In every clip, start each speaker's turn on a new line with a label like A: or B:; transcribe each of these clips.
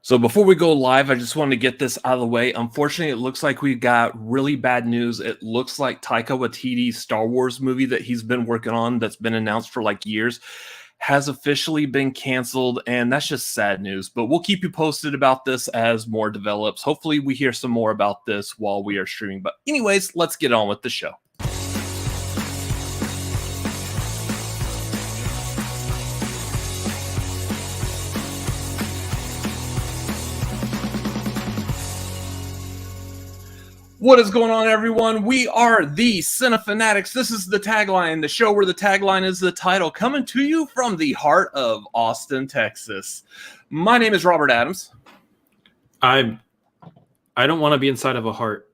A: So before we go live, I just wanted to get this out of the way. Unfortunately, it looks like we got really bad news. It looks like Taika Waititi's Star Wars movie that he's been working on, that's been announced for like years, has officially been canceled, and that's just sad news. But we'll keep you posted about this as more develops. Hopefully we hear some more about this while we are streaming. But anyways, let's get on with the show. What is going on, everyone? We are the Cinefanatics. This is the Tagline, the show where the tagline is the title, coming to you from the heart of Austin, Texas. My name is Robert Adams.
B: I don't want to be inside of a heart.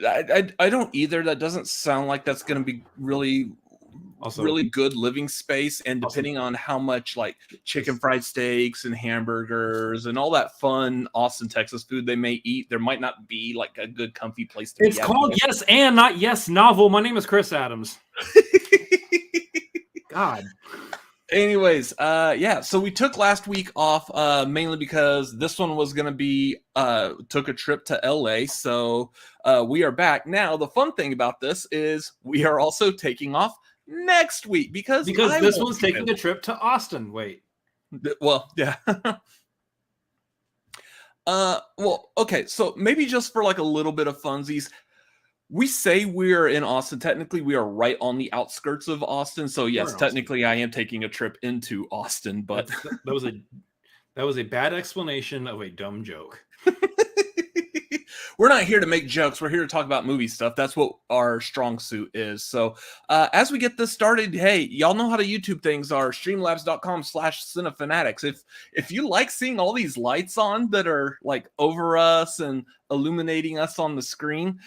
A: I don't either. That doesn't sound like that's going to be really good living space. And depending on how much like chicken fried steaks and hamburgers and all that fun Austin, Texas food they may eat, there might not be like a good comfy place to be.
B: It's called Yes and not Yes Novel. My name is Chris Adams. God.
A: Anyways, yeah, so we took last week off mainly because this one was going to be took a trip to LA. So we are back. Now, the fun thing about this is we are also taking off next week because
B: this one's taking a trip to Austin. Wait.
A: Well, yeah. Well, okay, so maybe just for like a little bit of funsies, we say we're in Austin. Technically, we are right on the outskirts of Austin. So yes, technically I am taking a trip into Austin, but
B: that was a bad explanation of a dumb joke.
A: We're not here to make jokes. We're here to talk about movie stuff. That's what our strong suit is. So as we get this started, hey, y'all know how to YouTube things are. Streamlabs.com/Cinefanatics. If you like seeing all these lights on that are like over us and illuminating us on the screen,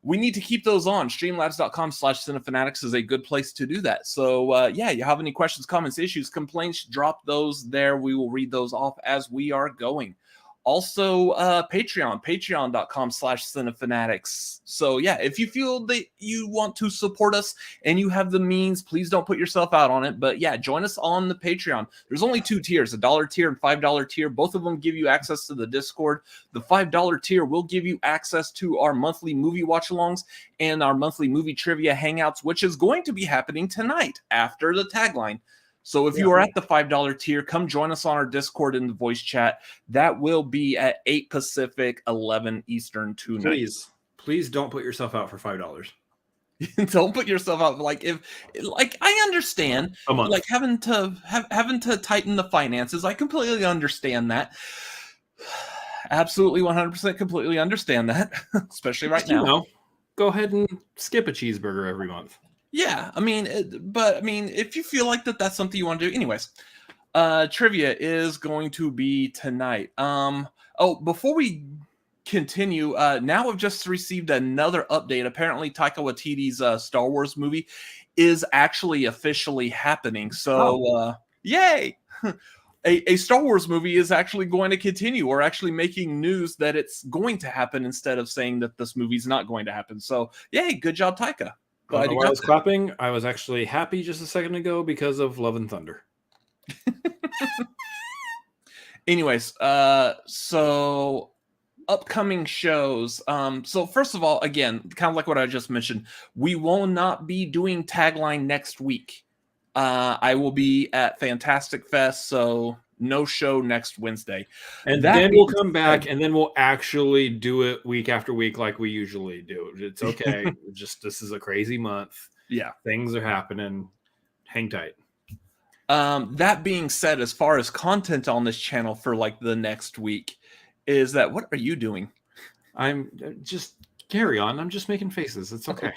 A: we need to keep those on. Streamlabs.com/Cinefanatics is a good place to do that. So yeah, you have any questions, comments, issues, complaints, drop those there. We will read those off as we are going. Also, patreon.com/Cinefanatics. So yeah, if you feel that you want to support us and you have the means, please don't put yourself out on it. But yeah, join us on the Patreon. There's only two tiers, a $1 tier and $5 tier. Both of them give you access to the Discord. The $5 tier will give you access to our monthly movie watch-alongs and our monthly movie trivia hangouts, which is going to be happening tonight after the Tagline. So if you are at the $5 tier, come join us on our Discord in the voice chat. That will be at 8 Pacific, 11 Eastern tonight.
B: Please don't put yourself out for $5.
A: Don't put yourself out. Like I understand, like having to tighten the finances. I completely understand that. Absolutely, 100% completely understand that, especially right now.
B: You know, go ahead and skip a cheeseburger every month.
A: Yeah, I mean, if you feel like that's something you want to do, anyways, trivia is going to be tonight. Before we continue, now I've just received another update. Apparently, Taika Waititi's Star Wars movie is actually officially happening. So, yay! A Star Wars movie is actually going to continue, or actually making news that it's going to happen instead of saying that this movie's not going to happen. So, yay, good job, Taika.
B: I was clapping. I was actually happy just a second ago because of Love and Thunder.
A: Anyways, so upcoming shows. So first of all, again, kind of like what I just mentioned, we will not be doing Tagline next week. I will be at Fantastic Fest, so no show next Wednesday.
B: And then we'll come back and then we'll actually do it week after week like we usually do. It's okay. This is a crazy month.
A: Yeah.
B: Things are happening. Hang tight.
A: That being said, as far as content on this channel for like the next week, is that what are you doing?
B: I'm just carry on. I'm just making faces. It's okay.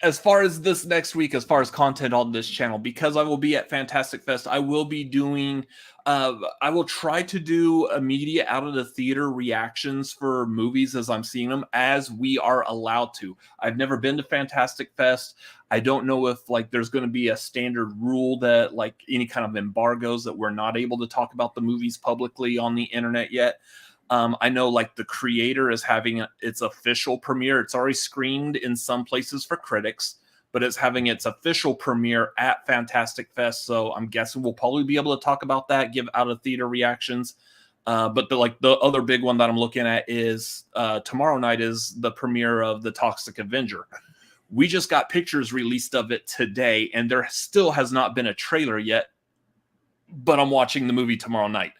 A: As far as this next week, as far as content on this channel, because I will be at Fantastic Fest, I will be doing, I will try to do immediate out of the theater reactions for movies as I'm seeing them, as we are allowed to. I've never been to Fantastic Fest. I don't know if like there's going to be a standard rule that like any kind of embargoes that we're not able to talk about the movies publicly on the internet yet. I know like the creator is having its official premiere. It's already screened in some places for critics, but it's having its official premiere at Fantastic Fest. So I'm guessing we'll probably be able to talk about that, give out of theater reactions. But the other big one that I'm looking at is tomorrow night is the premiere of The Toxic Avenger. We just got pictures released of it today, and there still has not been a trailer yet, but I'm watching the movie tomorrow night.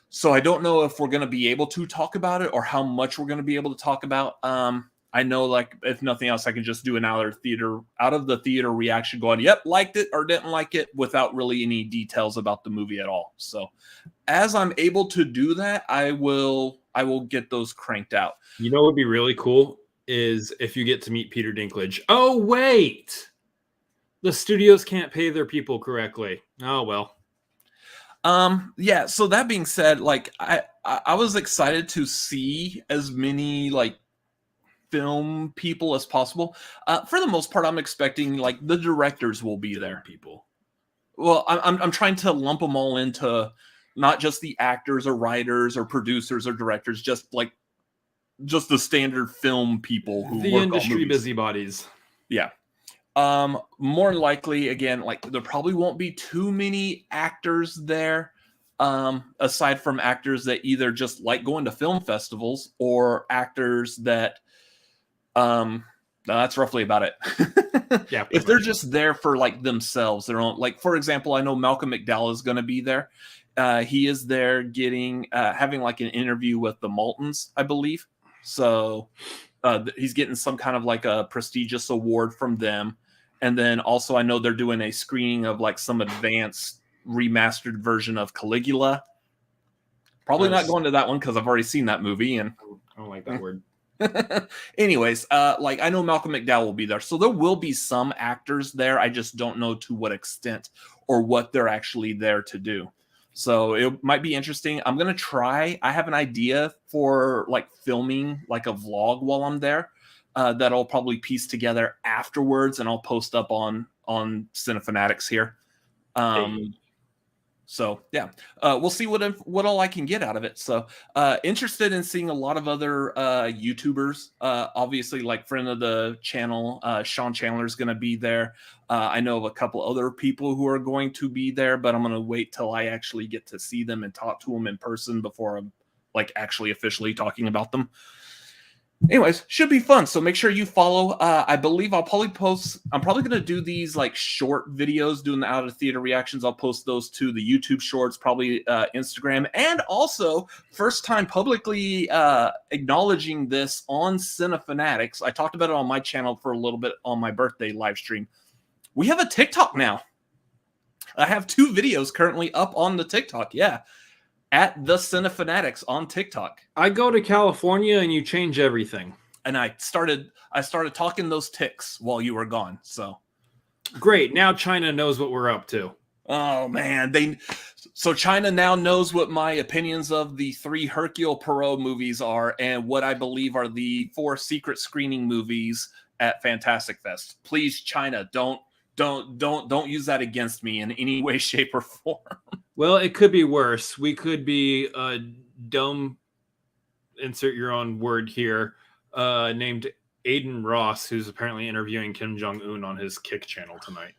A: So I don't know if we're going to be able to talk about it or how much we're going to be able to talk about. I know, like, if nothing else, I can just do an out of the theater reaction going, yep, liked it or didn't like it, without really any details about the movie at all. So as I'm able to do that, I will get those cranked out.
B: You know what would be really cool is if you get to meet Peter Dinklage. Oh, wait! The studios can't pay their people correctly. Oh, well.
A: Yeah, so that being said, like, I was excited to see as many, like, film people as possible. For the most part, I'm expecting, like, the directors will be there.
B: People.
A: Well, I'm trying to lump them all into not just the actors or writers or producers or directors, just the standard film people who
B: the
A: work
B: industry
A: on movies.
B: busybodies.
A: Yeah. More likely, again, like, there probably won't be too many actors there, aside from actors that either just like going to film festivals or actors that, that's roughly about it.
B: Yeah.
A: If they're just there for, like, themselves, their own, like, for example, I know Malcolm McDowell is going to be there. He is there having like an interview with the Maltons, I believe. So he's getting some kind of like a prestigious award from them. And then also I know they're doing a screening of like some advanced remastered version of Caligula. Probably not going to that one because I've already seen that movie. And
B: I don't like that word.
A: Anyways, like, I know Malcolm McDowell will be there. So there will be some actors there. I just don't know to what extent or what they're actually there to do. So it might be interesting. I'm going to try. I have an idea for, like, filming like a vlog while I'm there that I'll probably piece together afterwards, and I'll post up on Cinefanatics here. So yeah, we'll see what all I can get out of it. So interested in seeing a lot of other YouTubers. Obviously, like, friend of the channel, Sean Chandler is going to be there. I know of a couple other people who are going to be there, but I'm going to wait till I actually get to see them and talk to them in person before I'm, like, actually officially talking about them. Anyways, should be fun. So make sure you follow. I believe I'm probably going to do these, like, short videos doing the out of theater reactions. I'll post those to the YouTube shorts, probably Instagram, and also first time publicly acknowledging this on Cinefanatics. I talked about it on my channel for a little bit on my birthday live stream. We have a TikTok now. I have 2 videos currently up on the TikTok. Yeah. At the Cinefanatics on TikTok.
B: I go to California and you change everything.
A: And I started talking those ticks while you were gone. So
B: great. Now China knows what we're up to.
A: Oh man, so China now knows what my opinions of the 3 Hercule Poirot movies are and what I believe are the 4 secret screening movies at Fantastic Fest. Please, China, don't use that against me in any way, shape, or form.
B: Well, it could be worse. We could be dumb, insert your own word here, named Aiden Ross, who's apparently interviewing Kim Jong-un on his Kick channel tonight.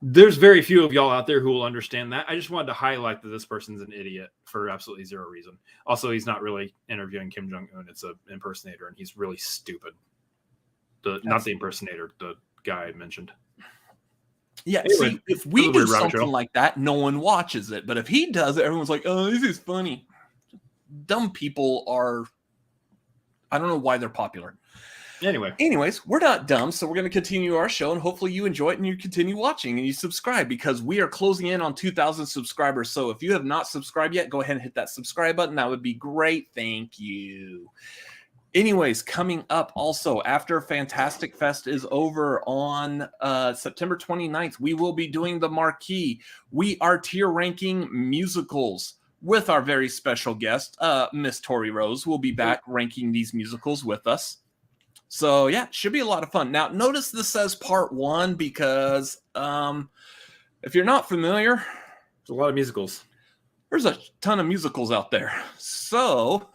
B: There's very few of y'all out there who will understand that. I just wanted to highlight that this person's an idiot for absolutely zero reason. Also, he's not really interviewing Kim Jong-un. It's an impersonator, and he's really stupid. Not the impersonator, the guy I mentioned.
A: Yeah, anyway, see, if we do something like that, no one watches it. But if he does it, everyone's like, oh, this is funny. Dumb people are, I don't know why they're popular. Anyways, we're not dumb, so we're going to continue our show, and hopefully you enjoy it and you continue watching and you subscribe, because we are closing in on 2,000 subscribers. So if you have not subscribed yet, go ahead and hit that subscribe button. That would be great. Thank you. Anyways, coming up also after Fantastic Fest is over on September 29th, we will be doing the marquee. We are tier ranking musicals with our very special guest, Miss Torie Rose, will be back ranking these musicals with us. So yeah, should be a lot of fun. Now, notice this says part 1 because if you're not familiar,
B: there's a lot of musicals.
A: There's a ton of musicals out there. So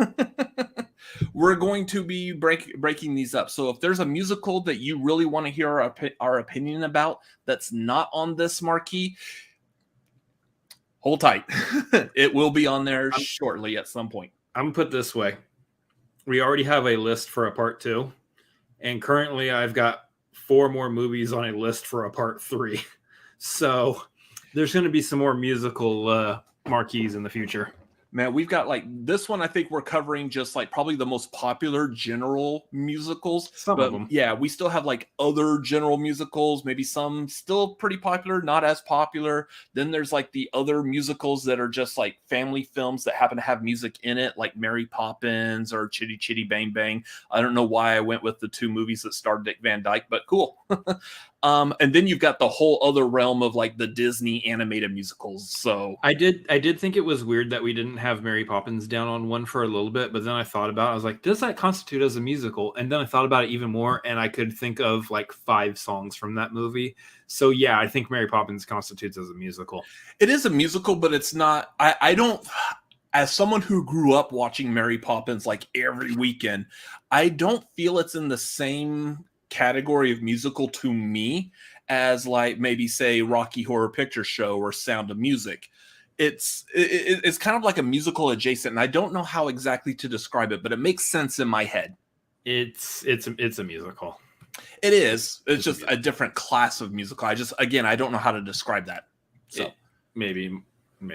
A: we're going to be breaking these up. So if there's a musical that you really want to hear our opinion about that's not on this marquee, hold tight. It will be on there shortly at some point.
B: I'm going to put it this way. We already have a list for a part 2. And currently I've got 4 more movies on a list for a part 3. So there's going to be some more musical marquees in the future.
A: Man, we've got like this one. I think we're covering just like probably the most popular general musicals.
B: Some of them.
A: Yeah, we still have like other general musicals, maybe some still pretty popular, not as popular. Then there's like the other musicals that are just like family films that happen to have music in it, like Mary Poppins or Chitty Chitty Bang Bang. I don't know why I went with the 2 movies that starred Dick Van Dyke, but cool. And then you've got the whole other realm of like the Disney animated musicals. So
B: I did think it was weird that we didn't have Mary Poppins down on one for a little bit, but then I thought about it. I was like, does that constitute as a musical? And then I thought about it even more, and I could think of like 5 songs from that movie. So yeah, I think Mary Poppins constitutes as a musical.
A: It is a musical, but it's not. I don't. As someone who grew up watching Mary Poppins like every weekend, I don't feel it's in the same category of musical to me as like maybe say Rocky Horror Picture Show or Sound of Music. It's kind of like a musical adjacent, and I don't know how exactly to describe it, but it makes sense in my head.
B: It's a musical.
A: It is. It's just a different class of musical. I don't know how to describe that. So
B: maybe.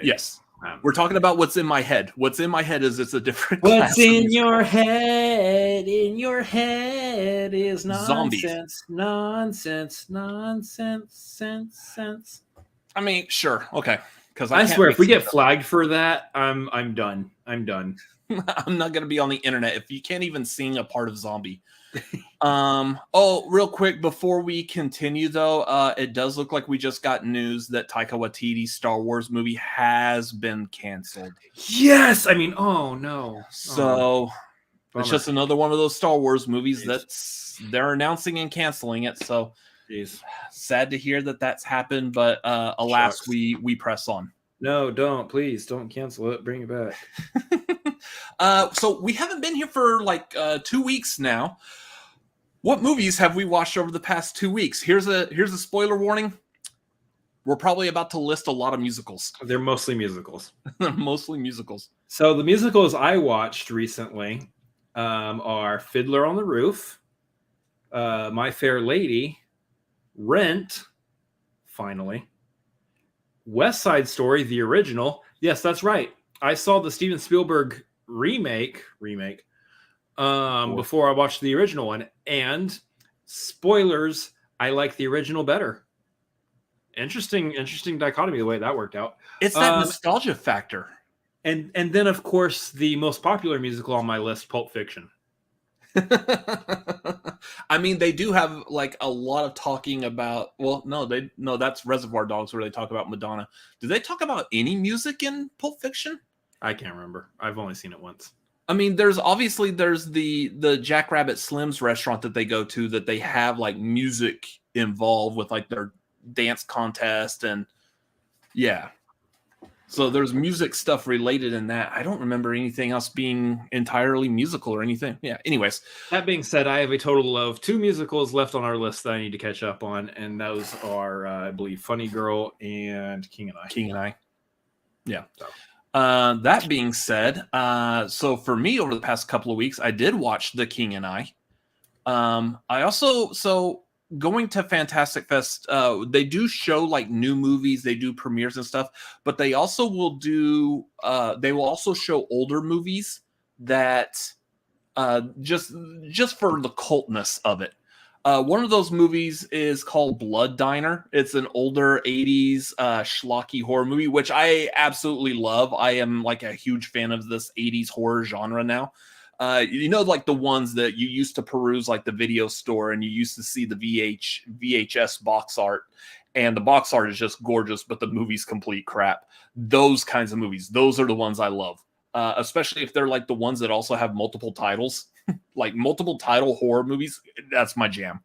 A: Yes. We're talking about what's in my head. What's in my head is it's a different
B: class. What's in your head? In your head is nonsense. Zombies. Nonsense.
A: I mean, sure. Okay. Because
B: I swear, if we get flagged for that, I'm done. I'm done.
A: I'm not going to be on the internet if you can't even sing a part of Zombie. Real quick before we continue though, it does look like we just got news that Taika Waititi's Star Wars movie has been canceled.
B: Yes, I mean, oh no.
A: So it's just another one of those Star Wars movies they're announcing and canceling it. So sad to hear that that's happened, but alas,
B: Shucks.
A: we press on.
B: No, please don't cancel it. Bring it back.
A: So we haven't been here for like 2 weeks now. What movies have we watched over the past 2 weeks? Here's a spoiler warning. We're probably about to list a lot of musicals.
B: They're mostly musicals.
A: They're mostly musicals.
B: So the musicals I watched recently are Fiddler on the Roof, My Fair Lady, Rent, finally, West Side Story, the original. Yes, that's right. I saw the Steven Spielberg remake before I watched the original one, and spoilers, I like the original better. Interesting dichotomy the way that worked out.
A: It's that nostalgia factor.
B: And then of course the most popular musical on my list, Pulp Fiction.
A: I mean, they do have like a lot of talking about. Well, no, that's Reservoir Dogs where they talk about Madonna. Do they talk about any music in Pulp Fiction?
B: I can't remember. I've only seen it once.
A: I mean, there's the Jackrabbit Slim's restaurant that they go to that they have like music involved with like their dance contest and yeah. So there's music stuff related in that. I don't remember anything else being entirely musical or anything. Yeah. Anyways.
B: That being said, I have a total of 2 musicals left on our list that I need to catch up on. And those are, I believe, Funny Girl and King and I.
A: Yeah. So. That being said, so for me over the past couple of weeks, I did watch The King and I. I also, going to Fantastic Fest, they do show like new movies, they do premieres and stuff, but they also will do they will also show older movies that just for the cultness of it. One of those movies is called Blood Diner. It's an older 80s schlocky horror movie, which I absolutely love. I am like a huge fan of this 80s horror genre now. Like the ones that you used to peruse like the video store and you used to see the VHS box art, and the box art is just gorgeous, but the movie's complete crap. Those kinds of movies, those are the ones I love, especially if they're like the ones that also have multiple titles, like multiple title horror movies. That's my jam.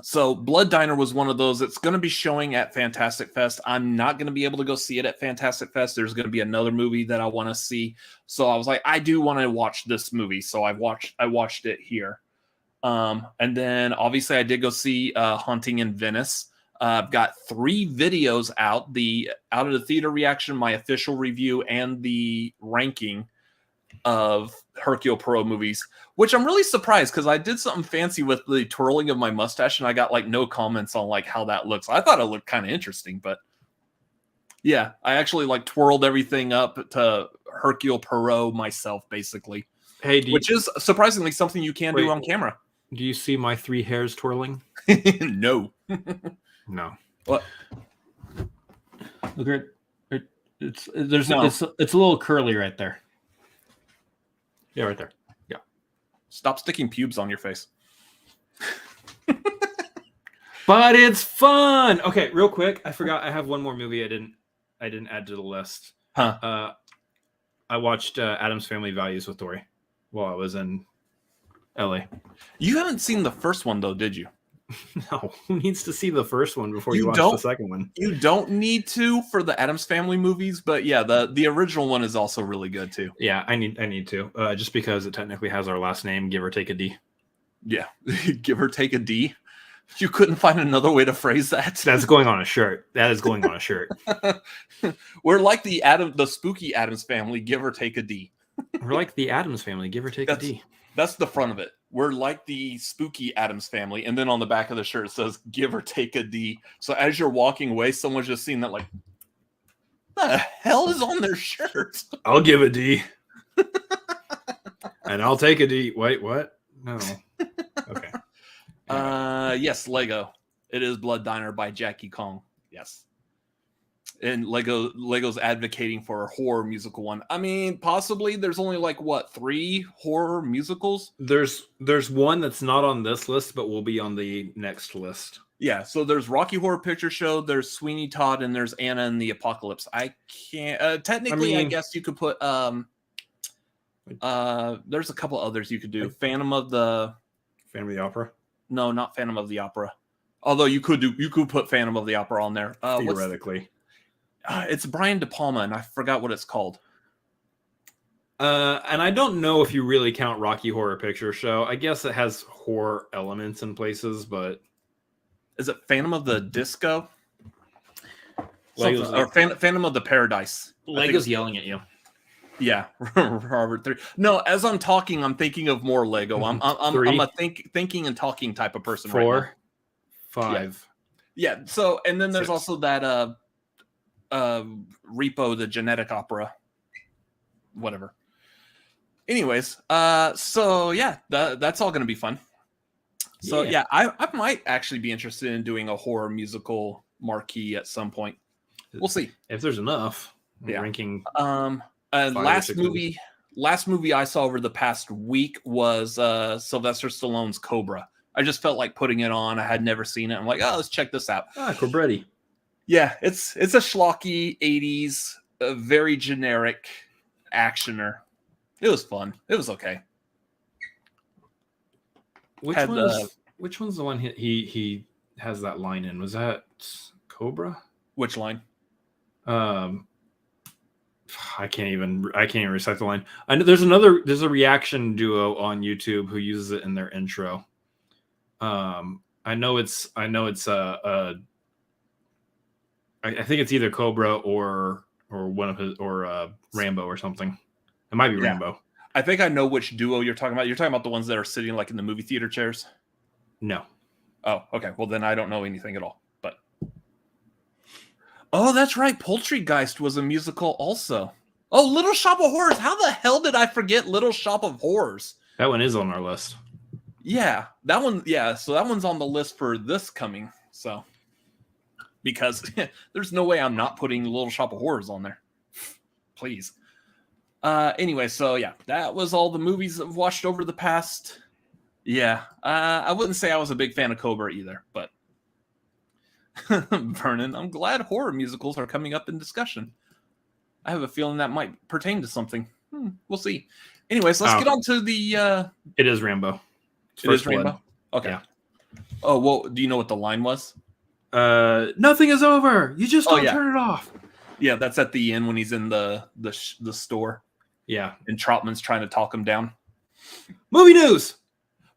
A: So Blood Diner was one of those. It's going to be showing at Fantastic Fest. I'm not going to be able to go see it at Fantastic Fest. There's going to be another movie that I want to see. So I was like, I do want to watch this movie. So I watched it here. And then obviously I did go see Haunting in Venice. I've got 3 videos out: the out of the theater reaction, my official review, and the ranking of Hercule Poirot movies, which I'm really surprised because I did something fancy with the twirling of my mustache and I got like no comments on like how that looks. I thought it looked kind of interesting, but yeah, I actually like twirled everything up to Hercule Poirot myself, basically.
B: Hey,
A: which is surprisingly something you can do on camera.
B: Do you see my 3 hairs twirling?
A: No.
B: No.
A: What?
B: Look at it. It's a little curly right there. Yeah, right there. Yeah.
A: Stop sticking pubes on your face.
B: But it's fun. Okay, real quick, I forgot I have one more movie I didn't add to the list.
A: Huh.
B: I watched Addams Family Values with Torie while I was in LA.
A: You haven't seen the first one though, did you?
B: No. Who needs to see the first one before you watch the second one?
A: You don't need to for the Addams Family movies, but yeah, the original one is also really good too.
B: Yeah, I need to. Just because it technically has our last name, give or take a D.
A: Yeah, give or take a D. You couldn't find another way to phrase that.
B: That's going on a shirt. That is going on a shirt.
A: We're like the spooky Addams Family, give or take a D.
B: We're like the Addams Family, give or take a D.
A: That's the front of it. We're like the spooky Addams Family, and then on the back of the shirt it says give or take a D. So as you're walking away, someone's just seeing that like, what the hell is on their shirt?
B: I'll give a D. And I'll take a D. Wait, what? No. Okay.
A: Yes, Lego. It is Blood Diner by Jackie Kong. Yes. And Lego's advocating for a horror musical one. I mean, possibly there's only like 3 horror musicals?
B: There's one that's not on this list, but will be on the next list.
A: Yeah, so there's Rocky Horror Picture Show, there's Sweeney Todd, and there's Anna and the Apocalypse. I can't technically I guess you could put there's a couple others you could do. Phantom of the
B: Opera?
A: No, not Phantom of the Opera. Although you could put Phantom of the Opera on there.
B: Theoretically.
A: It's Brian De Palma, and I forgot what it's called.
B: And I don't know if you really count Rocky Horror Picture Show. I guess it has horror elements in places, but
A: is it Phantom of the Disco? Or Phantom of the Paradise?
B: Lego's yelling at you.
A: Yeah, Robert 3. No, as I'm talking, I'm thinking of more Lego. I'm a thinking and talking type of person.
B: 4,
A: right
B: 5.
A: Yeah. So, and then there's
B: 6.
A: also that Repo, the genetic opera, whatever. Anyways, so yeah, that's all going to be fun. So yeah, I might actually be interested in doing a horror musical marquee at some point. We'll see
B: if there's enough.
A: Yeah.
B: Ranking.
A: Last movie I saw over the past week was Sylvester Stallone's Cobra. I just felt like putting it on. I had never seen it. I'm like, oh, let's check this out.
B: Cobretti.
A: Yeah, it's a schlocky 80s, very generic actioner. It was fun. It was okay.
B: Which one's the one he has that line in? Was that Cobra?
A: Which line?
B: I can't even recite the line. I know there's a reaction duo on YouTube who uses it in their intro. I know it's I think it's either Cobra or one of his or Rambo or something. It might be Rambo.
A: I think I know which duo you're talking about. You're talking about the ones that are sitting like in the movie theater chairs?
B: No.
A: Oh, okay. Well, then I don't know anything at all. But oh, that's right. Poultrygeist was a musical also. Oh, Little Shop of Horrors. How the hell did I forget Little Shop of Horrors?
B: That one is on our list.
A: Yeah, that one. Yeah, so that one's on the list for this coming. So because there's no way I'm not putting Little Shop of Horrors on there. Please. Anyway, so yeah, that was all the movies I've watched over the past. Yeah, I wouldn't say I was a big fan of Cobra either, but Vernon, I'm glad horror musicals are coming up in discussion. I have a feeling that might pertain to something. We'll see. Anyways, let's get on to the.
B: It is Rambo.
A: It is Rambo. Okay.
B: Yeah.
A: Oh, well, do you know what the line was?
B: Nothing is over. You just don't
A: yeah.
B: turn it off.
A: Yeah, that's at the end when he's in the store.
B: Yeah.
A: And Trotman's trying to talk him down.
B: Movie news.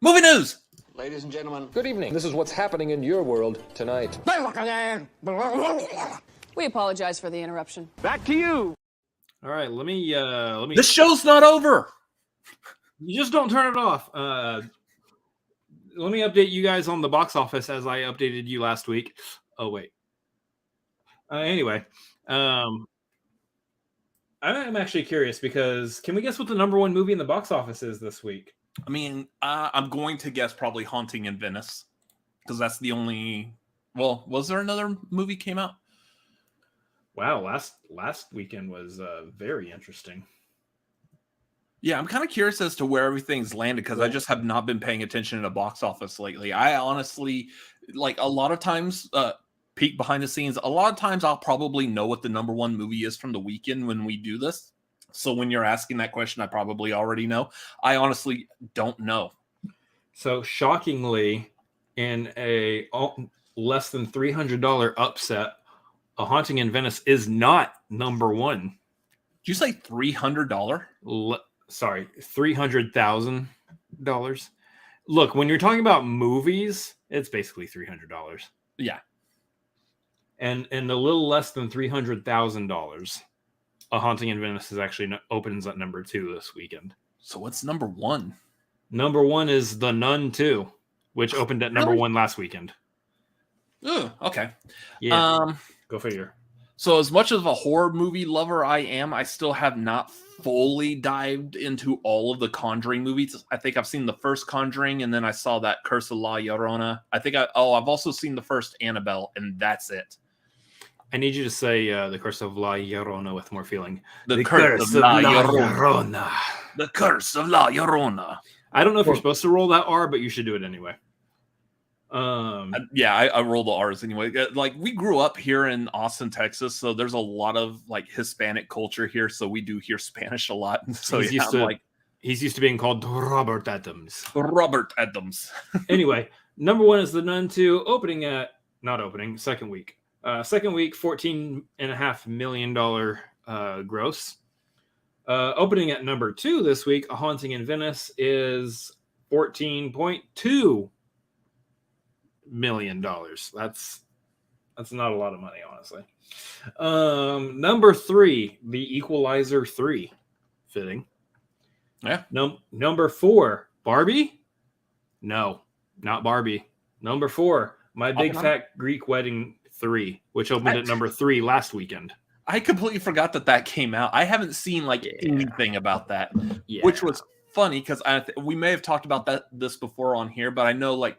A: Movie news.
C: Ladies and gentlemen,
D: good evening. This is what's happening in your world tonight.
E: We apologize for the interruption.
C: back to you.
B: All right, let me.
A: The show's not over.
B: You just don't turn it off. Let me update you guys on the box office as I updated you last week. Oh wait. Anyway, I'm actually curious because can we guess what the number one movie in the box office is this week?
A: I mean, I'm going to guess probably Haunting in Venice because that's the only. Well, was there another movie came out?
B: Wow, last weekend was very interesting.
A: Yeah, I'm kind of curious as to where everything's landed because I just have not been paying attention to the box office lately. I honestly, like a lot of times, peek behind the scenes. A lot of times I'll probably know what the number one movie is from the weekend when we do this. So when you're asking that question, I probably already know. I honestly don't know.
B: So shockingly, in a less than $300 upset, A Haunting in Venice is not number one.
A: Did you say $300?
B: Sorry, $300,000. Look, when you're talking about movies, it's basically $300.
A: Yeah.
B: And a little less than $300,000. A Haunting in Venice is actually opens at number 2 this weekend.
A: So what's number one?
B: Number 1 is The Nun 2, which opened at number 1 last weekend.
A: Oh, okay.
B: Yeah. Go figure.
A: So as much of a horror movie lover I am, I still have not fully dived into all of the Conjuring movies. I think I've seen the first Conjuring, and then I saw that Curse of La Llorona. I've also seen the first Annabelle, and that's it.
B: I need you to say the Curse of La Llorona with more feeling.
A: The Curse of La Llorona. The Curse of La Llorona.
B: I don't know if you're supposed to roll that R, but you should do it anyway.
A: I roll the R's anyway. Like we grew up here in Austin, Texas, so there's a lot of like Hispanic culture here, so we do hear Spanish a lot. So
B: he's used to being called Robert Adams.
A: Robert Adams.
B: Anyway, number 1 is The Nun 2, second week. Second week, $14.5 million gross. Opening at number 2 this week, A Haunting in Venice is $14.2 million. That's not a lot of money, honestly. Number 3, The Equalizer 3. Fitting.
A: Yeah.
B: Number 4, Barbie? No, not Barbie. Number 4, My Big Fat Greek Wedding 3, which opened at number 3 last weekend.
A: I completely forgot that came out. I haven't seen anything about that, which was funny because we may have talked about this before on here, but I know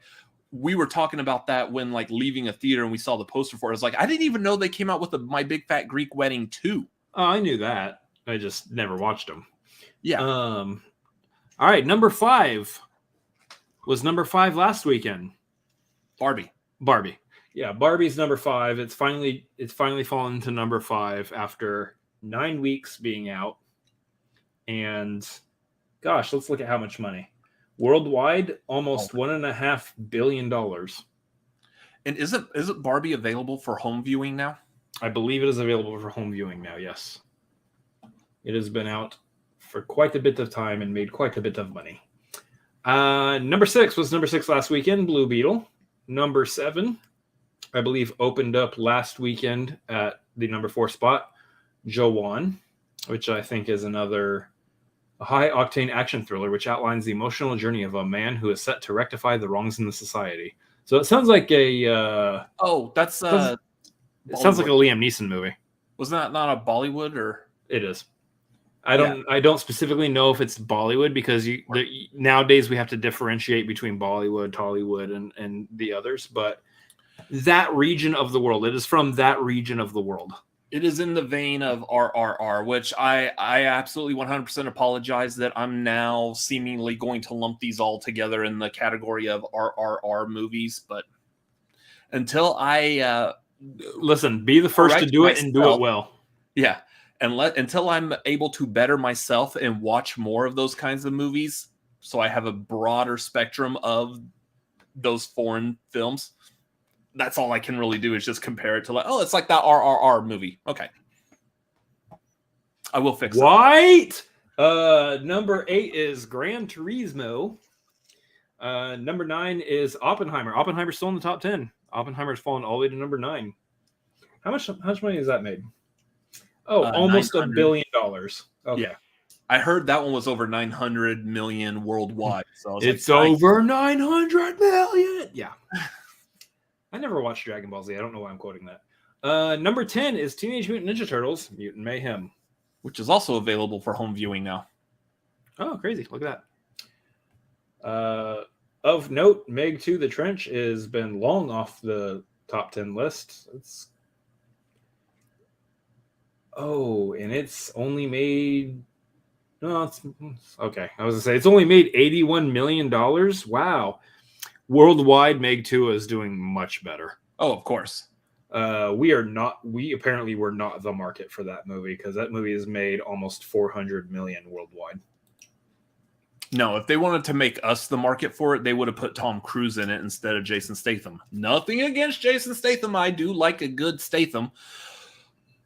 A: we were talking about that when leaving a theater and we saw the poster for it. It's I didn't even know they came out with My Big Fat Greek Wedding 2.
B: Oh, I knew that. I just never watched them.
A: Yeah.
B: All right. Number 5 was number 5 last weekend.
A: Barbie.
B: Yeah, Barbie's number 5. It's finally fallen to number 5 after 9 weeks being out. And gosh, let's look at how much money. Worldwide, almost $1.5 billion.
A: And isn't Barbie available for home viewing now?
B: I believe it is available for home viewing now, yes. It has been out for quite a bit of time and made quite a bit of money. Number 6 was number 6 last weekend, Blue Beetle. Number 7, I believe, opened up last weekend at the number 4 spot, Joanne, which I think is another high-octane action thriller which outlines the emotional journey of a man who is set to rectify the wrongs in the society. So it sounds like a... it sounds like a Liam Neeson movie.
A: Was that not a Bollywood or...
B: It is. I don't specifically know if it's Bollywood because nowadays we have to differentiate between Bollywood, Tollywood, and the others, but that region of the world. It is from that region of the world.
A: It is in the vein of RRR, which I absolutely 100% apologize that I'm now seemingly going to lump these all together in the category of RRR movies. But until I
B: listen, be the first to do it and do it well.
A: Yeah, until I'm able to better myself and watch more of those kinds of movies, so I have a broader spectrum of those foreign films. That's all I can really do is just compare it to like, oh, it's like that RRR movie. Okay. I will fix it.
B: White. Number 8 is Gran Turismo. Number 9 is Oppenheimer. Oppenheimer's still in the top 10. Oppenheimer's fallen all the way to number 9. How much money has that made? Oh, almost $1 billion. Okay.
A: Yeah. I heard that one was over 900 million worldwide. So I was
B: it's
A: like,
B: over 900 million. Yeah. I never watched Dragon Ball Z. I don't know why I'm quoting that. Number 10 is Teenage Mutant Ninja Turtles, Mutant Mayhem.
A: Which is also available for home viewing now.
B: Oh, crazy. Look at that. Of note, Meg 2 The Trench has been long off the top 10 list. And it's only made... No, it's okay. I was going to say, it's only made $81 million. Wow. Worldwide, Meg 2 is doing much better.
A: Oh, of course.
B: We apparently were not the market for that movie because that movie has made almost 400 million worldwide.
A: No, if they wanted to make us the market for it, they would have put Tom Cruise in it instead of Jason Statham. Nothing against Jason Statham. I do like a good Statham.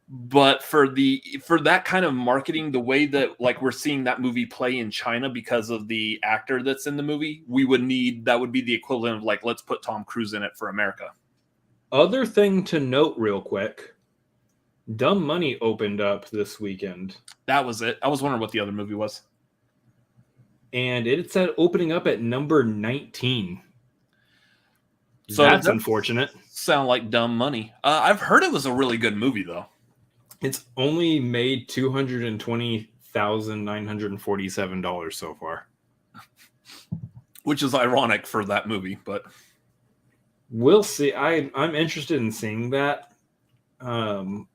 A: But for that kind of marketing, the way that like we're seeing that movie play in China because of the actor that's in the movie, that would be the equivalent of like, let's put Tom Cruise in it for America. Other
B: thing to note real quick, Dumb Money opened up this weekend.
A: That was it. I was wondering what the other movie was.
B: And it said opening up at number 19.
A: So
B: that's unfortunate.
A: Sound like Dumb Money. I've heard it was a really good movie, though.
B: It's only made $220,947 so far.
A: Which is ironic for that movie, but...
B: We'll see. I'm interested in seeing that. I'm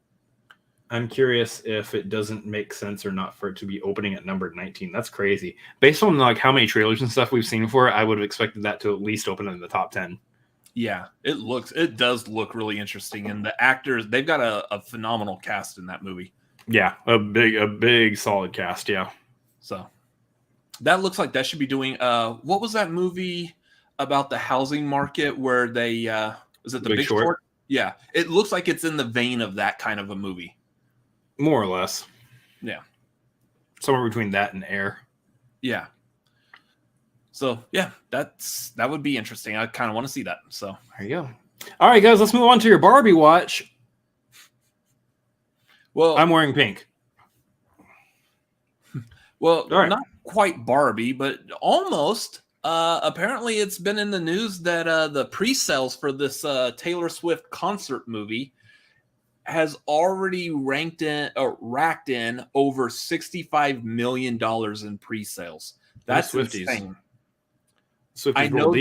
B: curious if it doesn't make sense or not for it to be opening at number 19. That's crazy. Based on like how many trailers and stuff we've seen for it, I would have expected that to at least open in the top 10.
A: Yeah, it does look really interesting, and the actors, they've got a phenomenal cast in that movie.
B: Yeah, a big solid cast. Yeah.
A: So that looks like that should be doing. What was that movie about the housing market where they was it the Big Short? Yeah, it looks like it's in the vein of that kind of a movie,
B: more or less.
A: Yeah,
B: somewhere between that and Air.
A: Yeah. So yeah, that would be interesting. I kind of want to see that. So
B: there you go. All right, guys, let's move on to your Barbie watch.
A: Well,
B: I'm wearing pink.
A: Well, not quite Barbie, but almost. Apparently, it's been in the news that the pre-sales for this Taylor Swift concert movie has already racked in over $65 million in pre-sales. That's insane. I know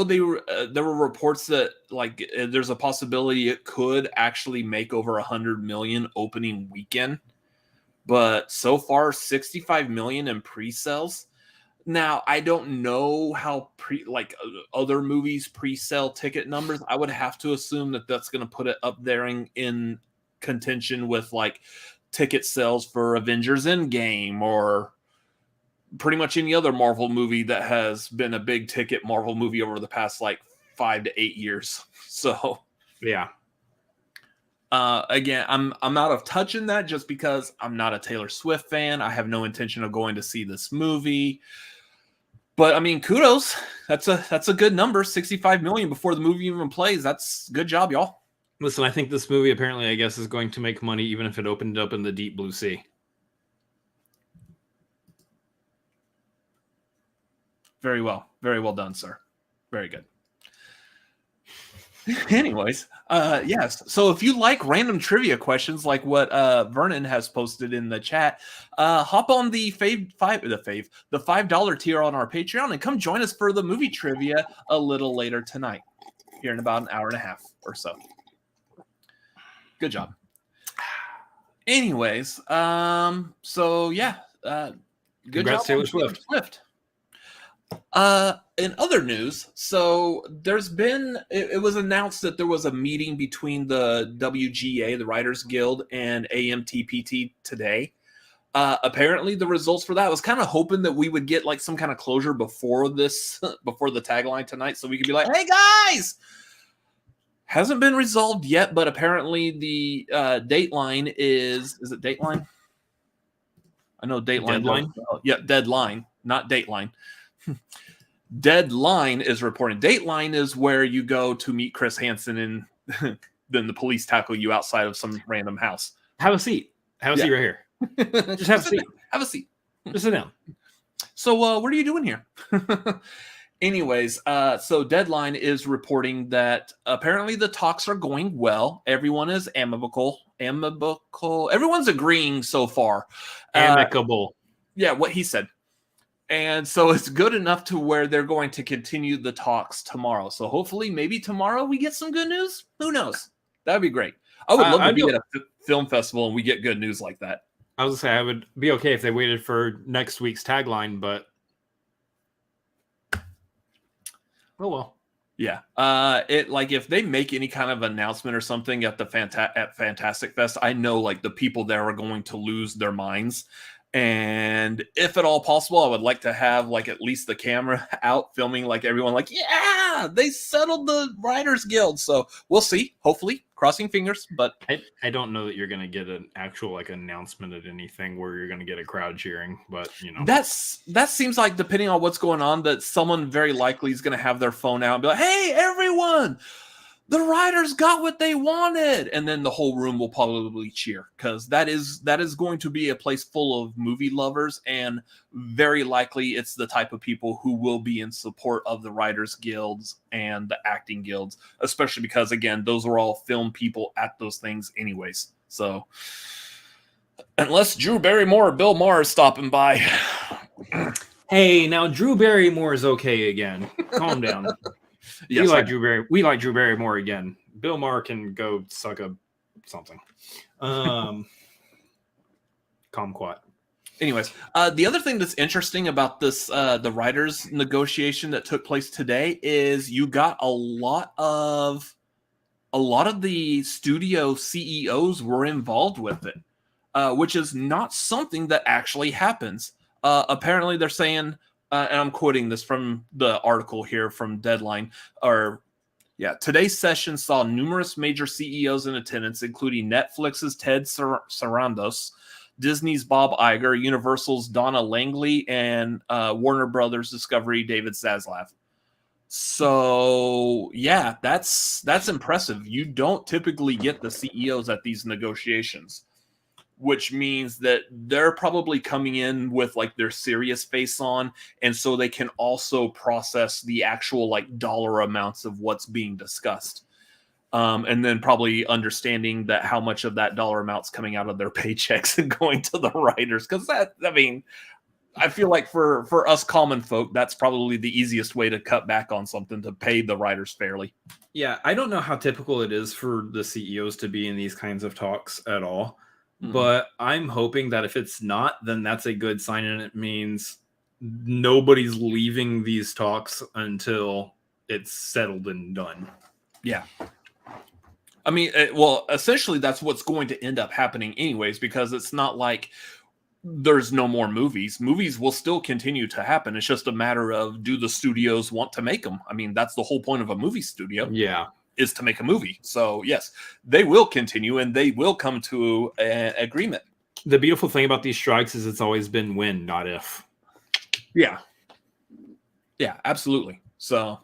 A: they were. There were reports that like there's a possibility it could actually make over 100 million opening weekend, but so far 65 million in pre-sales. Now I don't know how other movies pre-sale ticket numbers. I would have to assume that that's going to put it up there in contention with like ticket sales for Avengers Endgame or pretty much any other Marvel movie that has been a big ticket Marvel movie over the past like 5 to 8 years. So
B: yeah.
A: Again, I'm out of touch in that just because I'm not a Taylor Swift fan. I have no intention of going to see this movie. But I mean, kudos. That's a good number. 65 million before the movie even plays. That's good job, y'all.
B: Listen, I think this movie apparently, I guess, is going to make money even if it opened up in the deep blue sea.
A: Very well done, sir. Very good. Anyways, yes. So if you like random trivia questions like what Vernon has posted in the chat, hop on the $5 tier on our Patreon and come join us for the movie trivia a little later tonight, here in about an hour and a half or so. Good job. Anyways, so yeah, good
B: Congrats,
A: job,
B: Taylor Swift.
A: In other news, so there's been, it was announced that there was a meeting between the WGA, the Writers Guild, and AMTPT today. Apparently the results for that, I was kind of hoping that we would get like some kind of closure before the tagline tonight, so we could be like, hey guys, hasn't been resolved yet, but apparently the Dateline is it Dateline? I know Dateline.
B: Deadline?
A: Yeah, Deadline, not Dateline. Deadline is reporting. Dateline is where you go to meet Chris Hansen and then the police tackle you outside of some random house.
B: Have a seat. Have a seat right here. Just have a seat.
A: Have a seat.
B: Just sit down.
A: So what are you doing here? Anyways, so Deadline is reporting that apparently the talks are going well. Everyone is amicable. Everyone's agreeing so far.
B: Amicable.
A: Yeah, what he said. And so it's good enough to where they're going to continue the talks tomorrow. So hopefully maybe tomorrow we get some good news. Who knows? That'd be great. I would love to be at a film festival and we get good news like that.
B: I was going to say, I would be okay if they waited for next week's tagline, but oh well.
A: Yeah. It like if they make any kind of announcement or something at the Fantastic Fest, I know like the people there are going to lose their minds. And if at all possible, I would like to have like at least the camera out filming like everyone like, yeah, they settled the Writers Guild. So we'll see. Hopefully, crossing fingers. But
B: I don't know that you're going to get an actual like announcement at anything where you're going to get a crowd cheering. But you know,
A: that seems like depending on what's going on, that someone very likely is going to have their phone out and be like, hey, everyone, the writers got what they wanted, and then the whole room will probably cheer because that is going to be a place full of movie lovers, and very likely it's the type of people who will be in support of the writers guilds and the acting guilds, especially because again those are all film people at those things anyways. So unless Drew Barrymore or Bill Maher is stopping by.
B: Hey, now Drew Barrymore is okay again. Calm down.
A: Yes,
B: we like Drew Barrymore again. Bill Maher can go suck a something. Kumquat.
A: Anyways, the other thing that's interesting about this, the writers' negotiation that took place today, is you got a lot of the studio CEOs were involved with it, which is not something that actually happens. Apparently, they're saying. And I'm quoting this from the article here from Deadline. Today's session saw numerous major CEOs in attendance, including Netflix's Ted Sarandos, Disney's Bob Iger, Universal's Donna Langley, and Warner Brothers Discovery David Zaslav. So yeah, that's impressive. You don't typically get the CEOs at these negotiations, which means that they're probably coming in with like their serious face on, and so they can also process the actual like dollar amounts of what's being discussed, and then probably understanding that how much of that dollar amount's coming out of their paychecks and going to the writers, because I feel like for us common folk, that's probably the easiest way to cut back on something, to pay the writers fairly.
B: Yeah, I don't know how typical it is for the CEOs to be in these kinds of talks at all. But I'm hoping that if it's not, then that's a good sign, and it means nobody's leaving these talks until it's settled and done.
A: Yeah. I mean, essentially that's what's going to end up happening anyways, because it's not like there's no more movies. Movies will still continue to happen. It's just a matter of, do the studios want to make them? I mean, that's the whole point of a movie studio.
B: Yeah.
A: Is to make a movie. So yes, they will continue and they will come to an agreement.
B: The beautiful thing about these strikes is it's always been when, not if.
A: Yeah, absolutely. So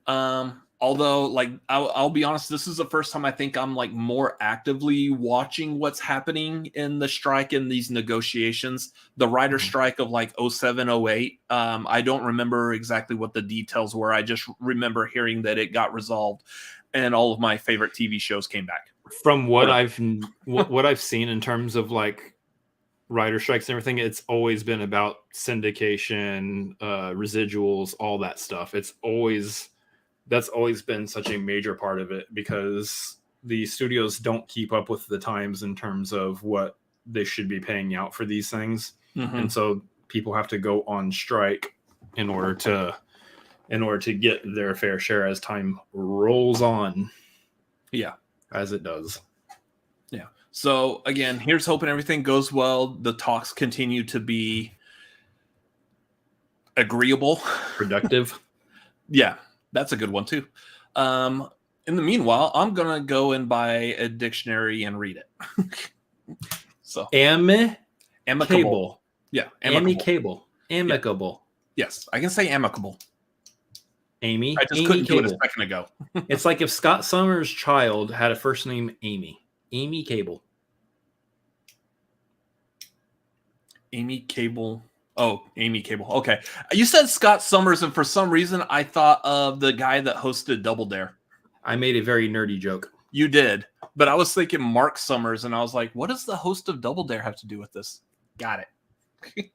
A: although like I'll be honest, this is the first time I think I'm like more actively watching what's happening in the strike in these negotiations. The writer strike of like 07, 08. I don't remember exactly what the details were. I just remember hearing that it got resolved and all of my favorite TV shows came back.
B: From what I've seen in terms of like writer strikes and everything, it's always been about syndication, residuals, all that stuff. That's always been such a major part of it, because the studios don't keep up with the times in terms of what they should be paying out for these things. Mm-hmm. And so people have to go on strike in order to get their fair share as time rolls on.
A: Yeah.
B: As it does.
A: Yeah. So again, here's hoping everything goes well. The talks continue to be agreeable,
B: Productive.
A: Yeah, that's a good one too. In the meanwhile, I'm gonna go and buy a dictionary and read it. So amicable. Yeah,
B: amicable. Amicable.
A: Yes, I can say amicable.
B: Amy.
A: I just
B: Amy
A: couldn't do it a
B: Cable.
A: second ago.
B: It's like if Scott Summers' child had a first name Amy. Amy Cable.
A: Amy Cable. Oh, Amy Cable. Okay. You said Scott Summers, and for some reason I thought of the guy that hosted Double Dare.
B: I made a very nerdy joke.
A: You did. But I was thinking Mark Summers, and I was like, what does the host of Double Dare have to do with this? Got it.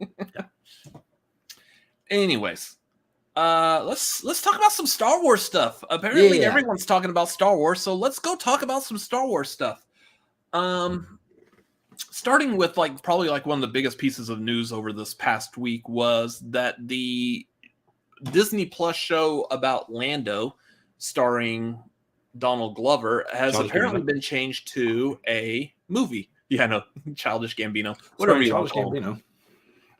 A: Anyways, let's talk about some Star Wars stuff. Apparently everyone's talking about Star Wars, so let's go talk about some Star Wars stuff. Starting with probably one of the biggest pieces of news over this past week was that the Disney Plus show about Lando, starring Donald Glover, has apparently been changed to a movie. Yeah, no, Childish Gambino, whatever you want to call him.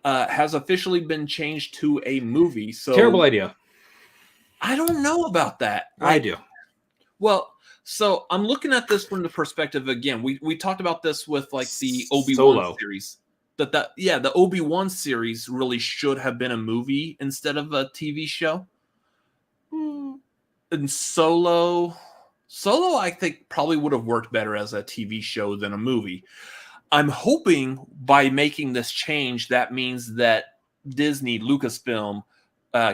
A: Has officially been changed to a movie. So
B: terrible idea.
A: I don't know about that.
B: I do.
A: Well, so I'm looking at this from the perspective again. We talked about this with the Obi-Wan
B: Solo
A: series. The Obi-Wan series really should have been a movie instead of a TV show. And Solo, I think probably would have worked better as a TV show than a movie. I'm hoping by making this change, that means that Disney, Lucasfilm,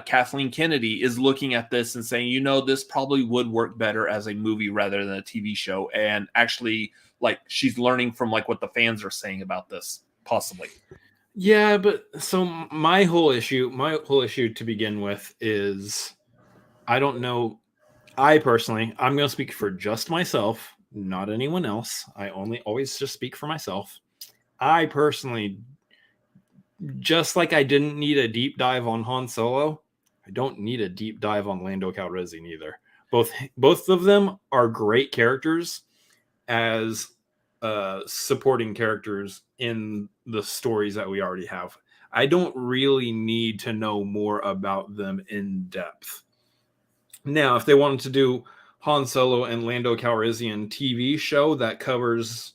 A: Kathleen Kennedy is looking at this and saying, this probably would work better as a movie rather than a TV show. And actually, she's learning from what the fans are saying about this, possibly.
B: Yeah, but so my whole issue to begin with is, I don't know. I'm going to speak for just myself, not anyone else. I always just speak for myself. I personally, just like I didn't need a deep dive on Han Solo, I don't need a deep dive on Lando Calrissian either. Both of them are great characters as supporting characters in the stories that we already have. I don't really need to know more about them in depth. Now, if they wanted to do Han Solo and Lando Calrissian TV show that covers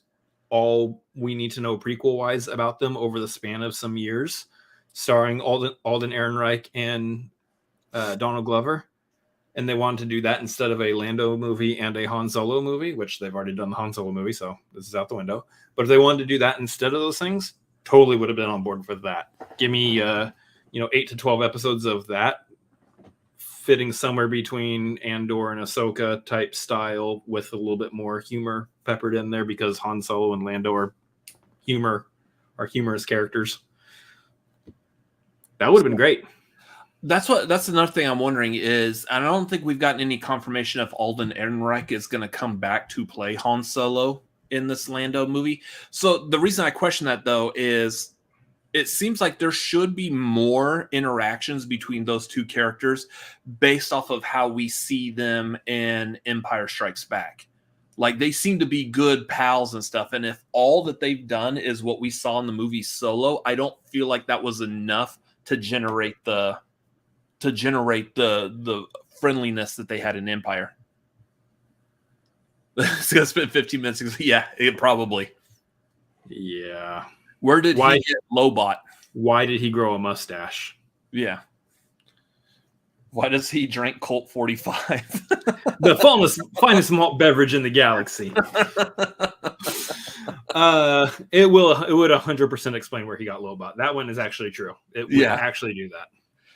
B: all we need to know prequel-wise about them over the span of some years, starring Alden Ehrenreich and Donald Glover, and they wanted to do that instead of a Lando movie and a Han Solo movie, which they've already done the Han Solo movie, so this is out the window. But if they wanted to do that instead of those things, totally would have been on board for that. Give me 8 to 12 episodes of that, fitting somewhere between Andor and Ahsoka type style with a little bit more humor peppered in there, because Han Solo and Lando are humorous characters. That would have been great.
A: That's another thing I'm wondering is, and I don't think we've gotten any confirmation if Alden Ehrenreich is going to come back to play Han Solo in this Lando movie. So the reason I question that, though, is it seems like there should be more interactions between those two characters based off of how we see them in Empire Strikes Back. They seem to be good pals and stuff. And if all that they've done is what we saw in the movie Solo, I don't feel like that was enough to generate the friendliness that they had in Empire. It's gonna spend 15 minutes. Yeah, it probably.
B: Yeah.
A: Where did he get Lobot?
B: Why did he grow a mustache?
A: Yeah. Why does he drink Colt 45?
B: The finest malt beverage in the galaxy. It would 100% explain where he got Lobot. That one is actually true. It would actually do that.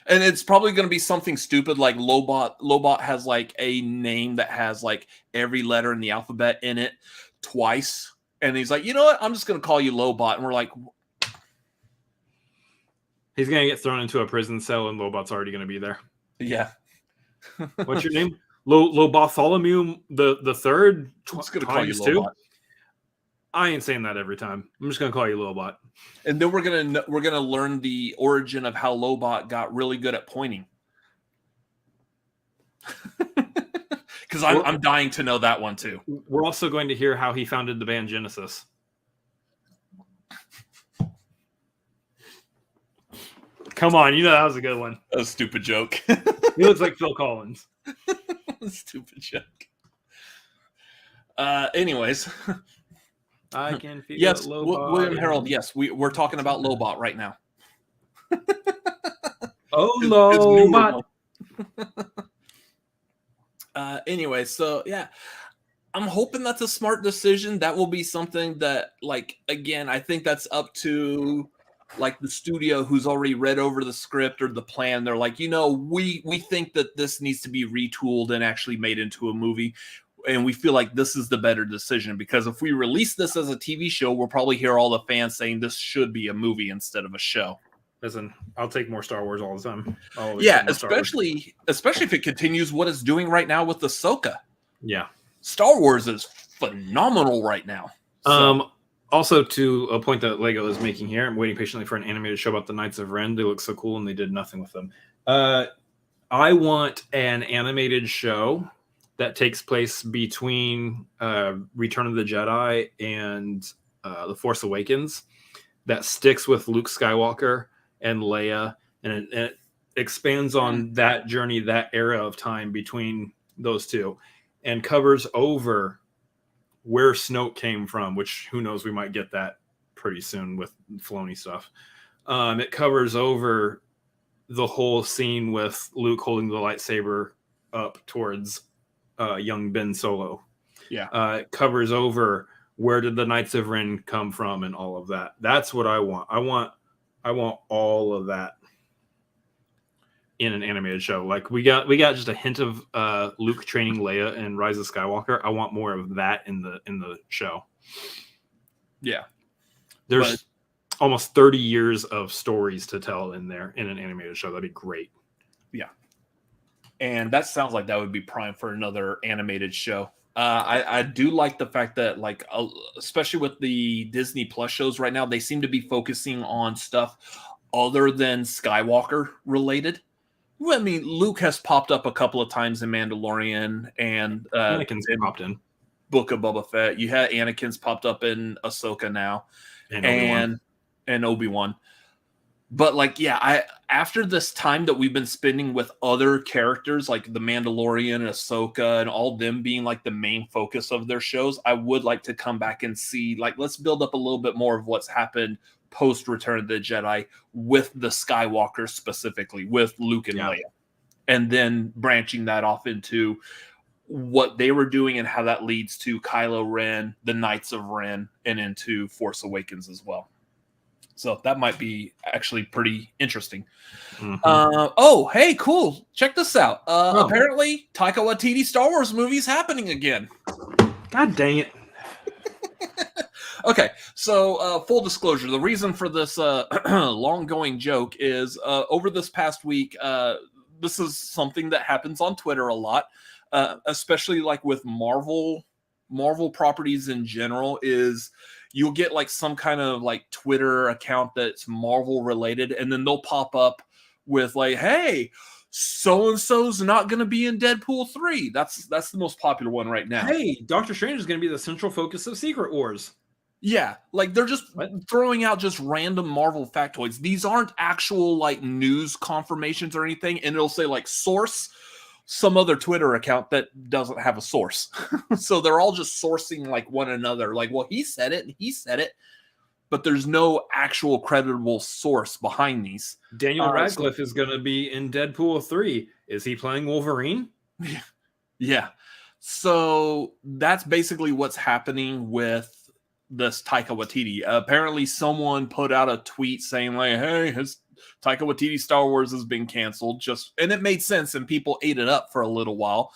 A: And it's probably going to be something stupid like Lobot. Lobot has a name that has every letter in the alphabet in it twice. And he's like, you know what? I'm just going to call you Lobot. And we're like,
B: he's going to get thrown into a prison cell and Lobot's already going to be there.
A: Yeah.
B: What's your name? Lobotholomew the third?
A: I'm just going to call you Lobot.
B: I ain't saying that every time. I'm just going to call you Lobot.
A: And then we're gonna learn the origin of how Lobot got really good at pointing. Because I'm dying to know that one too.
B: We're also going to hear how he founded the band Genesis. Come on, you know that was a good one.
A: A stupid joke.
B: He looks like Phil Collins.
A: Stupid joke. Anyways.
B: I can feel
A: yes,
B: Lobot.
A: William Harold. Yes, we're talking about Lobot right now.
B: Oh,
A: His
B: Lobot.
A: Anyway, so yeah, I'm hoping that's a smart decision. That will be something that, like, again, I think that's up to like the studio who's already read over the script or the plan. They're like, we think that this needs to be retooled and actually made into a movie. And we feel like this is the better decision, because if we release this as a TV show, we'll probably hear all the fans saying this should be a movie instead of a show.
B: Listen, I'll take more Star Wars all the time.
A: Yeah, especially if it continues what it's doing right now with Ahsoka.
B: Yeah.
A: Star Wars is phenomenal right now. So.
B: Also, to a point that Lego is making here, I'm waiting patiently for an animated show about the Knights of Ren. They look so cool, and they did nothing with them. I want an animated show that takes place between Return of the Jedi and The Force Awakens that sticks with Luke Skywalker and Leia, and it expands on that journey, that era of time between those two, and covers over where Snoke came from, which who knows, we might get that pretty soon with Filoni stuff. It covers over the whole scene with Luke holding the lightsaber up towards young Ben Solo.
A: Yeah.
B: It covers over where did the Knights of Ren come from and all of that. That's what I want. I want all of that in an animated show. Like we got just a hint of Luke training Leia in Rise of Skywalker. I want more of that in the show.
A: Yeah.
B: There's almost 30 years of stories to tell in there in an animated show. That'd be great.
A: Yeah. And that sounds like that would be prime for another animated show. I do like the fact that, like, especially with the Disney Plus shows right now, they seem to be focusing on stuff other than Skywalker related. Well, I mean, Luke has popped up a couple of times in Mandalorian, and
B: Anakin's popped in
A: Book of Boba Fett. You had Anakin's popped up in Ahsoka now, and Obi-Wan. But like, yeah, after this time that we've been spending with other characters like the Mandalorian and Ahsoka and all them being like the main focus of their shows, I would like to come back and see, like, let's build up a little bit more of what's happened post Return of the Jedi with the Skywalkers, specifically with Luke and Leia, and then branching that off into what they were doing and how that leads to Kylo Ren, the Knights of Ren, and into Force Awakens as well. So that might be actually pretty interesting. Mm-hmm. Hey, cool. Check this out. Apparently, Taika Waititi Star Wars movie is happening again.
B: God dang it.
A: Okay, so full disclosure, the reason for this long-going joke is over this past week, this is something that happens on Twitter a lot, especially like with Marvel properties in general, is you'll get like some kind of like Twitter account that's Marvel related, and then they'll pop up with like, hey, so-and-so's not going to be in Deadpool 3. That's the most popular one right now.
B: Hey, Doctor Strange is going to be the central focus of Secret Wars.
A: Yeah, like they're just throwing out just random Marvel factoids. These aren't actual like news confirmations or anything, and it'll say like source, some other Twitter account that doesn't have a source. So they're all just sourcing like one another. Like, well, he said it and he said it, but there's no actual credible source behind these.
B: Daniel Radcliffe is going to be in Deadpool 3. Is he playing Wolverine?
A: Yeah. So that's basically what's happening with this Taika Waititi. Apparently someone put out a tweet saying like, hey, his Taika Waititi Star Wars has been canceled. And it made sense, and people ate it up for a little while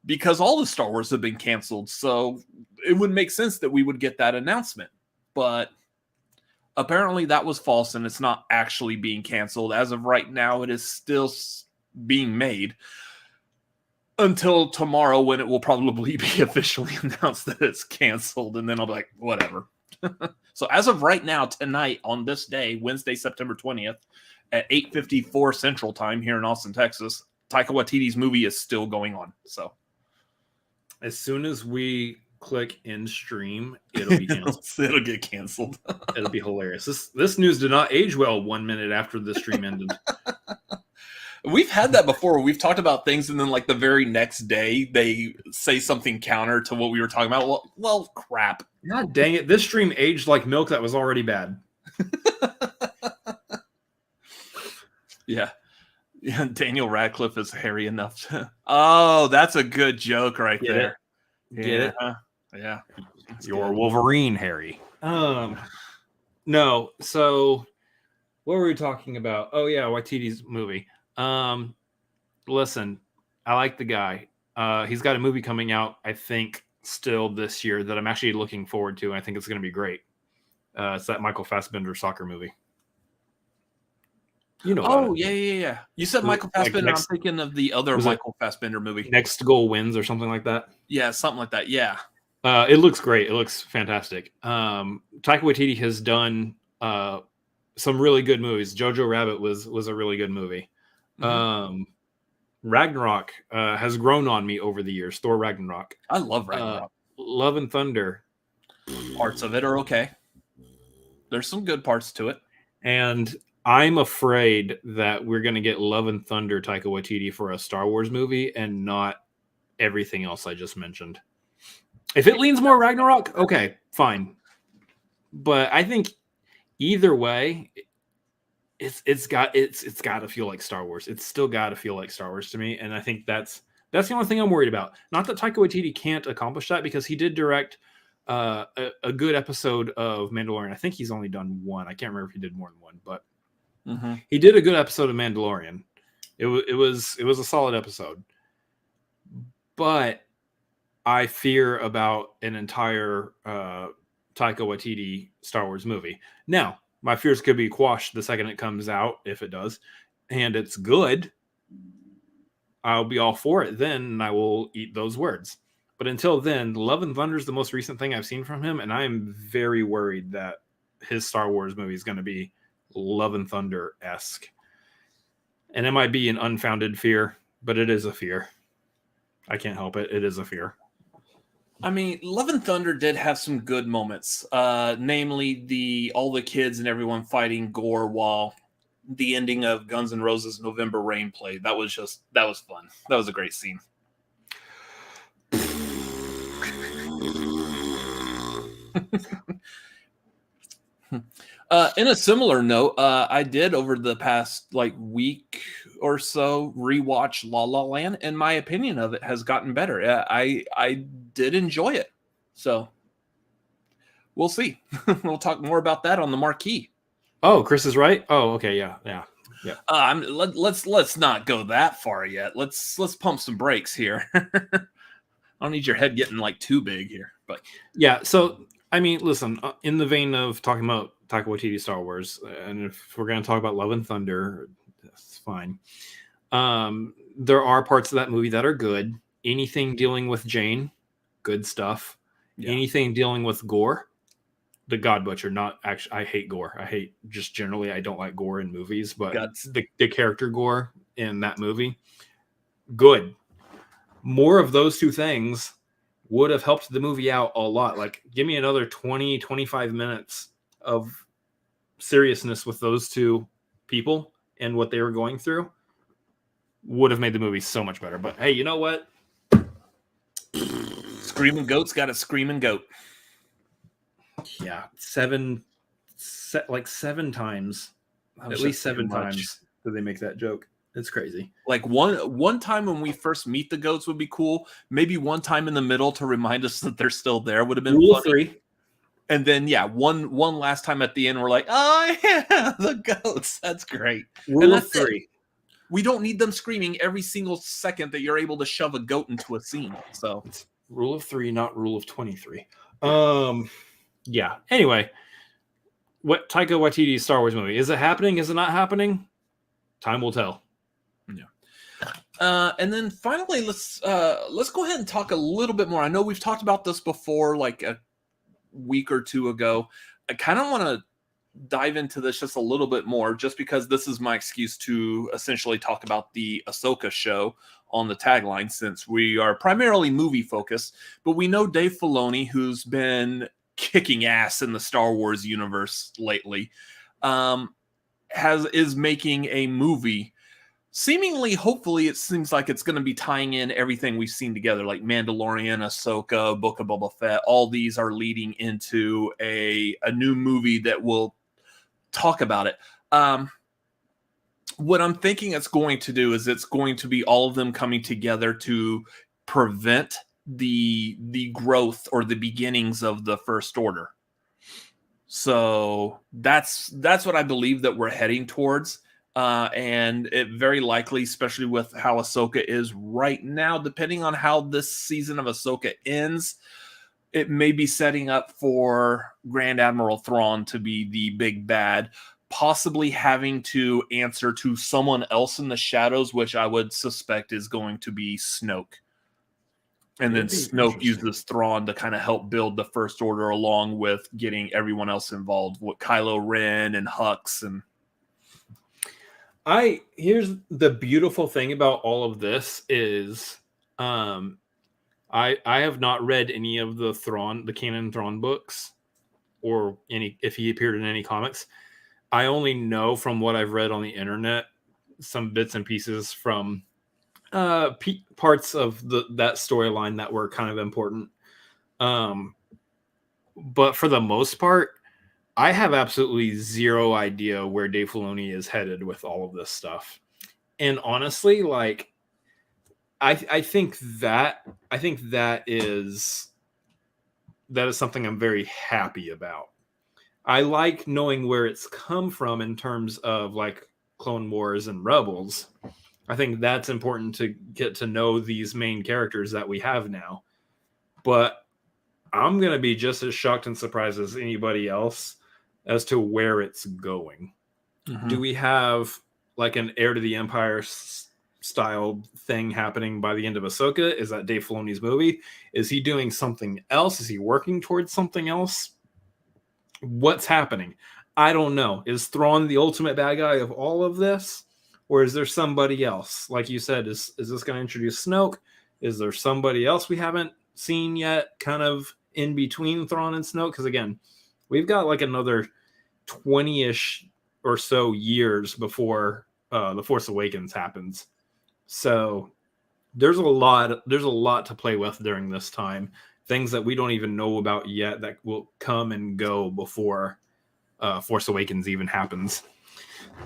A: because all the Star Wars have been canceled. So it would make sense that we would get that announcement. But apparently that was false, and it's not actually being canceled. As of right now, it is still being made until tomorrow, when it will probably be officially announced that it's canceled, and then I'll be like, whatever. So as of right now, tonight, on this day, Wednesday, September 20th, at 8:54 Central Time here in Austin, Texas, Taika Waititi's movie is still going on. So
B: as soon as we click end stream, it'll be canceled.
A: It'll get canceled.
B: It'll be hilarious. This news did not age well 1 minute after the stream ended.
A: We've had that before. We've talked about things, and then like the very next day, they say something counter to what we were talking about. Well, crap.
B: God dang it! This stream aged like milk that was already bad.
A: Yeah. Daniel Radcliffe is hairy enough to... Oh, that's a good joke right
B: Get
A: there.
B: it? Get it?
A: Yeah.
B: You're Wolverine, Harry. No. So, what were we talking about? Oh yeah, Waititi's movie. Listen, I like the guy. He's got a movie coming out, I think, still this year that I'm actually looking forward to. And I think it's going to be great. It's that Michael Fassbender soccer movie. You know.
A: Oh, yeah. You said Michael Fassbender. I'm thinking of the other Michael Fassbender movie.
B: Next Goal Wins or something like that.
A: Yeah, something like that. Yeah.
B: It looks great. It looks fantastic. Taika Waititi has done some really good movies. Jojo Rabbit was a really good movie. Mm-hmm. Ragnarok has grown on me over the years. Thor Ragnarok.
A: I love Ragnarok.
B: Love and Thunder.
A: Parts of it are okay. There's some good parts to it.
B: And I'm afraid that we're going to get Love and Thunder Taika Waititi for a Star Wars movie and not everything else I just mentioned. If it leans more Ragnarok, okay, fine. But I think either way, it's got to feel like Star Wars. It's still got to feel like Star Wars to me, and I think that's the only thing I'm worried about. Not that Taika Waititi can't accomplish that, because he did direct a good episode of Mandalorian. I think he's only done one. I can't remember if he did more than one, but he did a good episode of Mandalorian. It was a solid episode, but I fear about an entire Taika Waititi Star Wars movie. Now, my fears could be quashed the second it comes out, if it does, and it's good. I'll be all for it then, and I will eat those words. But until then, Love and Thunder is the most recent thing I've seen from him, and I'm very worried that his Star Wars movie is going to be Love and Thunder-esque. And it might be an unfounded fear, but it is a fear. I can't help it. It is a fear.
A: I mean, Love and Thunder did have some good moments, namely all the kids and everyone fighting gore while the ending of Guns N' Roses' November Rain played. That was fun. That was a great scene. In a similar note, I did over the past week or so rewatch La La Land, and my opinion of it has gotten better. I did enjoy it, so we'll see. We'll talk more about that on the marquee.
B: Oh, Chris is right. Oh, okay, yeah.
A: Let's not go that far yet. Let's pump some brakes here. I don't need your head getting too big here, but
B: yeah. So I mean, listen, in the vein of talking about Taika Waititi Star Wars, and if we're going to talk about Love and Thunder, that's fine. There are parts of that movie that are good. Anything dealing with Jayne, good stuff. Yeah. Anything dealing with gore, the God Butcher, not actually. I hate gore. I hate just generally. I don't like gore in movies, but the character gore in that movie, good. More of those two things would have helped the movie out a lot. Give me another 20, 25 minutes of seriousness with those two people and what they were going through, would have made the movie so much better. But hey, you know what?
A: Screaming goat's got a screaming goat.
B: Yeah, seven times. At least seven times did they make that joke. It's crazy.
A: One time when we first meet the goats would be cool. Maybe one time in the middle to remind us that they're still there would have been
B: Rule
A: funny.
B: 3.
A: And then one last time at the end, we're like, oh yeah, the goats. That's great.
B: Rule 3.
A: It. We don't need them screaming every single second that you're able to shove a goat into a scene. So
B: it's rule of 3, not rule of 23. Yeah. Anyway, what Taika Waititi's Star Wars movie, is it happening? Is it not happening? Time will tell.
A: Yeah. And then finally, let's go ahead and talk a little bit more. I know we've talked about this before, a week or two ago. I kind of want to dive into this just a little bit more, just because this is my excuse to essentially talk about the Ahsoka show on the tagline, since we are primarily movie focused. But we know Dave Filoni, who's been kicking ass in the Star Wars universe lately, is making a movie. Seemingly, hopefully, it seems like it's going to be tying in everything we've seen together, like Mandalorian, Ahsoka, Book of Boba Fett. All these are leading into a new movie that will talk about it. What I'm thinking it's going to do is it's going to be all of them coming together to prevent the growth or the beginnings of the First Order. So that's what I believe that we're heading towards. And it very likely, especially with how Ahsoka is right now, depending on how this season of Ahsoka ends, it may be setting up for Grand Admiral Thrawn to be the big bad, possibly having to answer to someone else in the shadows, which I would suspect is going to be Snoke. And then Snoke uses Thrawn to kind of help build the First Order along with getting everyone else involved, with Kylo Ren and Hux. And
B: here's the beautiful thing about all of this is I have not read any of the canon Thrawn books, or if he appeared in any comics. I only know from what I've read on the internet, some bits and pieces from parts of that storyline that were kind of important. But for the most part, I have absolutely zero idea where Dave Filoni is headed with all of this stuff. And honestly, like, I think that is something I'm very happy about. I like knowing where it's come from in terms of like Clone Wars and Rebels. I think that's important to get to know these main characters that we have now. But I'm going to be just as shocked and surprised as anybody else as to where it's going. Mm-hmm. Do we have like an Heir to the Empire style thing happening by the end of Ahsoka? Is that Dave Filoni's movie? Is he doing something else? Is he working towards something else? What's happening? I don't know. Is Thrawn the ultimate bad guy of all of this? Or is there somebody else? Like you said, is this going to introduce Snoke? Is there somebody else we haven't seen yet kind of in between Thrawn and Snoke? Because again, we've got like another 20-ish or so years before The Force Awakens happens. So there's a lot to play with during this time. Things that we don't even know about yet that will come and go before Force Awakens even happens.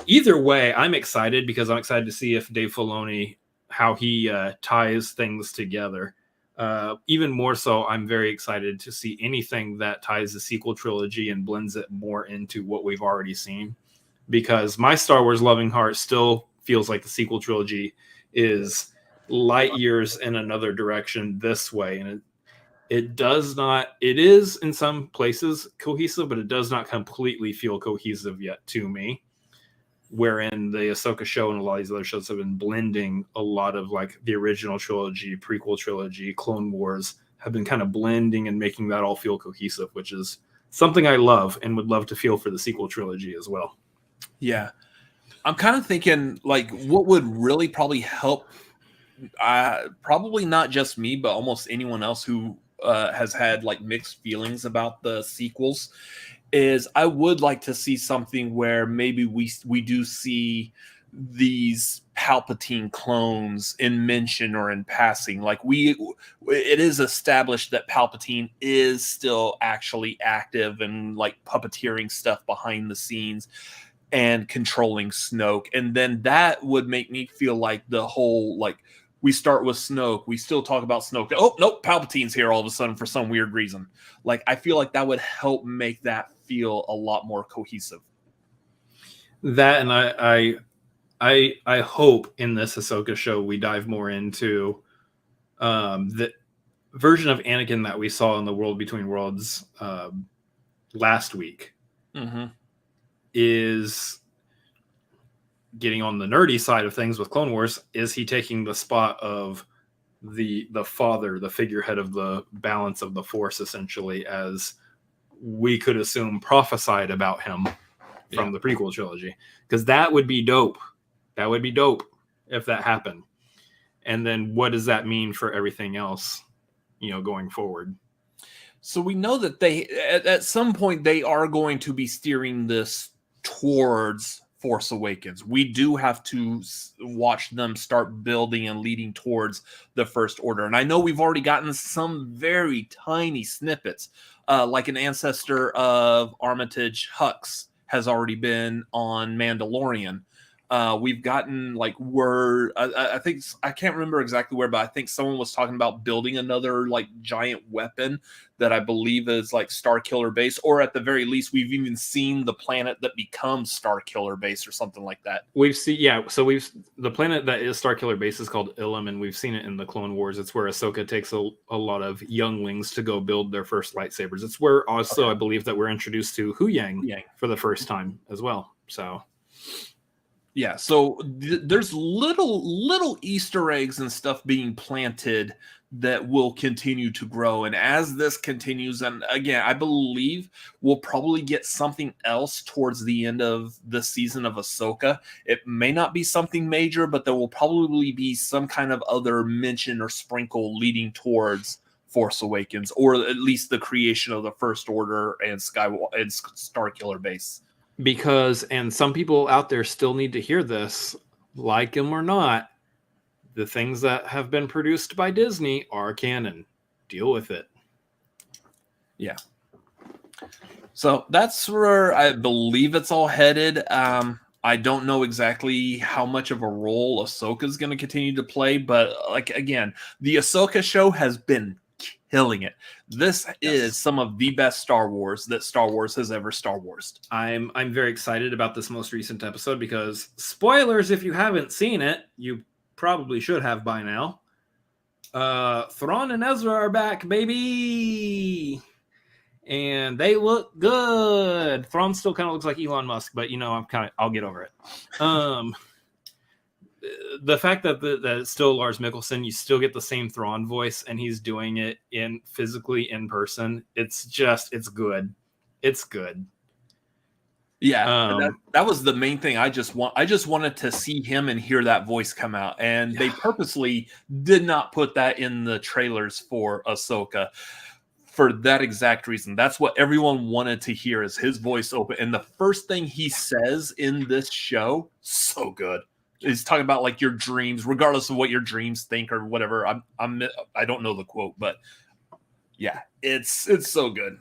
B: Either way, I'm excited because I'm excited to see if Dave Filoni, how he ties things together. Even more so, I'm very excited to see anything that ties the sequel trilogy and blends it more into what we've already seen. Because my Star Wars loving heart still feels like the sequel trilogy is light years in another direction this way. And it does not, it is in some places cohesive, but it does not completely feel cohesive yet to me. Wherein the Ahsoka show and a lot of these other shows have been blending a lot of like the original trilogy, prequel trilogy, Clone Wars have been kind of blending and making that all feel cohesive, which is something I love and would love to feel for the sequel trilogy as well.
A: Yeah. I'm kind of thinking like what would really probably help, probably not just me, but almost anyone else who has had like mixed feelings about the sequels, is I would like to see something where maybe we do see these Palpatine clones in mention or in passing. Like it is established that Palpatine is still actually active and like puppeteering stuff behind the scenes and controlling Snoke. And then that would make me feel like the whole, like, we start with Snoke, we still talk about Snoke. Oh, nope, Palpatine's here all of a sudden for some weird reason. Like, I feel like that would help make that feel a lot more cohesive.
B: That, and I hope in this Ahsoka show we dive more into the version of Anakin that we saw in the World Between Worlds last week. Mm-hmm. Is getting on the nerdy side of things with Clone Wars. Is he taking the spot of the father, the figurehead of the balance of the Force, essentially, as we could assume prophesied about him from the prequel trilogy? Because that would be dope. That would be dope if that happened. And then what does that mean for everything else, going forward?
A: So we know that they, at some point, they are going to be steering this towards Force Awakens. We do have to watch them start building and leading towards the First Order. And I know we've already gotten some very tiny snippets, like an ancestor of Armitage Hux has already been on Mandalorian. We've gotten like word, I think, I can't remember exactly where, but I think someone was talking about building another like giant weapon that I believe is like Starkiller Base, or at the very least, we've even seen the planet that becomes Starkiller Base or something like that.
B: We've seen, so the planet that is Starkiller Base is called Ilum, and we've seen it in the Clone Wars. It's where Ahsoka takes a lot of younglings to go build their first lightsabers. It's where also I believe that we're introduced to Huyang for the first time as well. So.
A: Yeah, so there's little Easter eggs and stuff being planted that will continue to grow. And as this continues, and again, I believe we'll probably get something else towards the end of the season of Ahsoka. It may not be something major, but there will probably be some kind of other mention or sprinkle leading towards Force Awakens, or at least the creation of the First Order and Starkiller Base.
B: Because, and some people out there still need to hear this, like them or not, the things that have been produced by Disney are canon. Deal with it.
A: Yeah. So that's where I believe it's all headed. I don't know exactly how much of a role Ahsoka is going to continue to play, but like, again, the Ahsoka show has been killing it. This is some of the best Star Wars that Star Wars has ever Star Warsed.
B: I'm very excited about this most recent episode because, spoilers, if you haven't seen it, you probably should have by now. Thrawn and Ezra are back, baby, and they look good. Thrawn still kind of looks like Elon Musk, but I'll get over it. The fact that it's still Lars Mikkelsen, you still get the same Thrawn voice, and he's doing it physically in person. It's good. It's good.
A: Yeah, that was the main thing. I just wanted to see him and hear that voice come out, and they purposely did not put that in the trailers for Ahsoka for that exact reason. That's what everyone wanted to hear, is his voice open. And the first thing he says in this show, so good. He's talking about like your dreams, regardless of what your dreams think or whatever. I don't know the quote, but yeah, it's so good.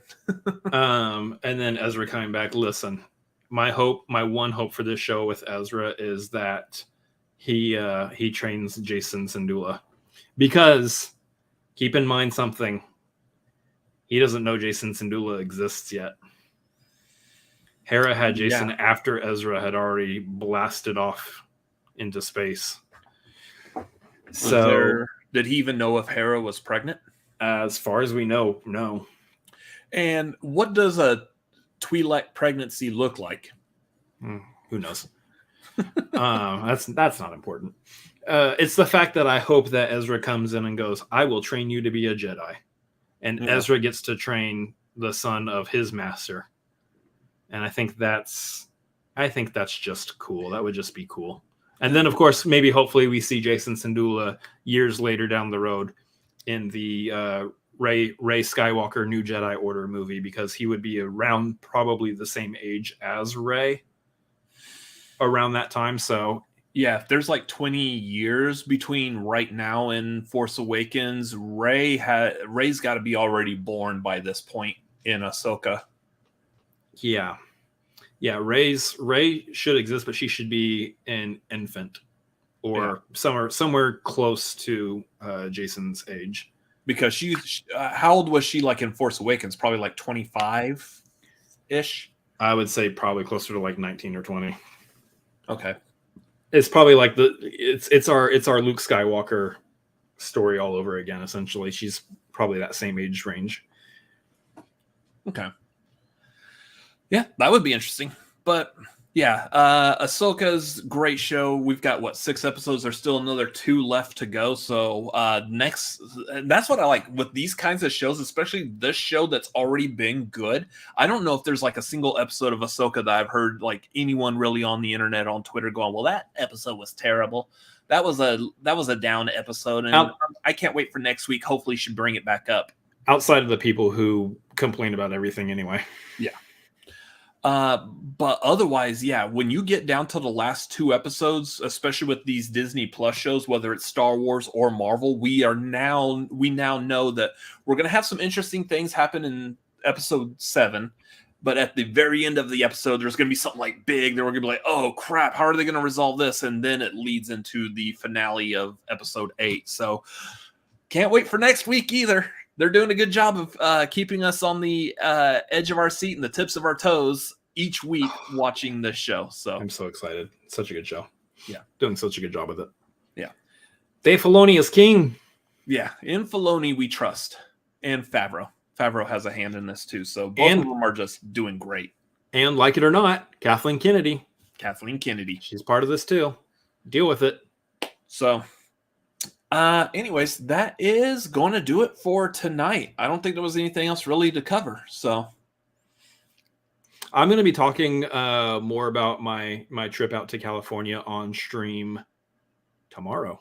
B: And then Ezra coming back. Listen, my one hope for this show with Ezra is that he trains Jason Syndulla, because keep in mind something. He doesn't know Jason Syndulla exists yet. Hera had Jason after Ezra had already blasted off into space. So
A: did he even know if Hera was pregnant?
B: As far as we know, no.
A: And what does a Twi'lek pregnancy look like?
B: Who knows? That's not important. It's the fact that I hope that Ezra comes in and goes, I will train you to be a Jedi. And Ezra gets to train the son of his master. And I think that's just cool. That would just be cool. And then, of course, maybe hopefully we see Jason Syndulla years later down the road in the Rey Skywalker New Jedi Order movie, because he would be around probably the same age as Rey around that time. So
A: yeah, if there's like 20 years between right now and Force Awakens, Rey's got to be already born by this point in Ahsoka.
B: Yeah. Yeah, Rey should exist, but she should be an infant or somewhere close to Jason's age.
A: Because how old was she like in Force Awakens? Probably like 25-ish?
B: I would say probably closer to like 19 or 20.
A: Okay.
B: It's probably like it's our Luke Skywalker story all over again, essentially. She's probably that same age range.
A: Okay. Yeah, that would be interesting. But Yeah, Ahsoka's great show. We've got 6 episodes. There's still another 2 left to go. So next, that's what I like with these kinds of shows, especially this show that's already been good. I don't know if there's like a single episode of Ahsoka that I've heard like anyone really on the internet on Twitter going, "Well, that episode was terrible. That was a down episode," and I can't wait for next week. Hopefully, she bring it back up.
B: Outside of the people who complain about everything anyway.
A: Yeah. But otherwise, yeah, when you get down to the last 2 episodes, especially with these Disney Plus shows, whether it's Star Wars or Marvel, we now know that we're going to have some interesting things happen in episode 7. But at the very end of the episode, there's going to be something like big. They're going to be like, oh, crap, how are they going to resolve this? And then it leads into the finale of episode 8. So can't wait for next week either. They're doing a good job of keeping us on the edge of our seat and the tips of our toes each week watching this show. So
B: I'm so excited. It's such a good show.
A: Yeah.
B: Doing such a good job with it.
A: Yeah.
B: Dave Filoni is king.
A: Yeah. In Filoni, we trust. And Favreau. Favreau has a hand in this too. So both of them are just doing great.
B: And like it or not, Kathleen Kennedy.
A: She's
B: part of this too. Deal with it.
A: So anyways, that is going to do it for tonight. I don't think there was anything else really to cover. So
B: I'm going to be talking more about my trip out to California on stream tomorrow.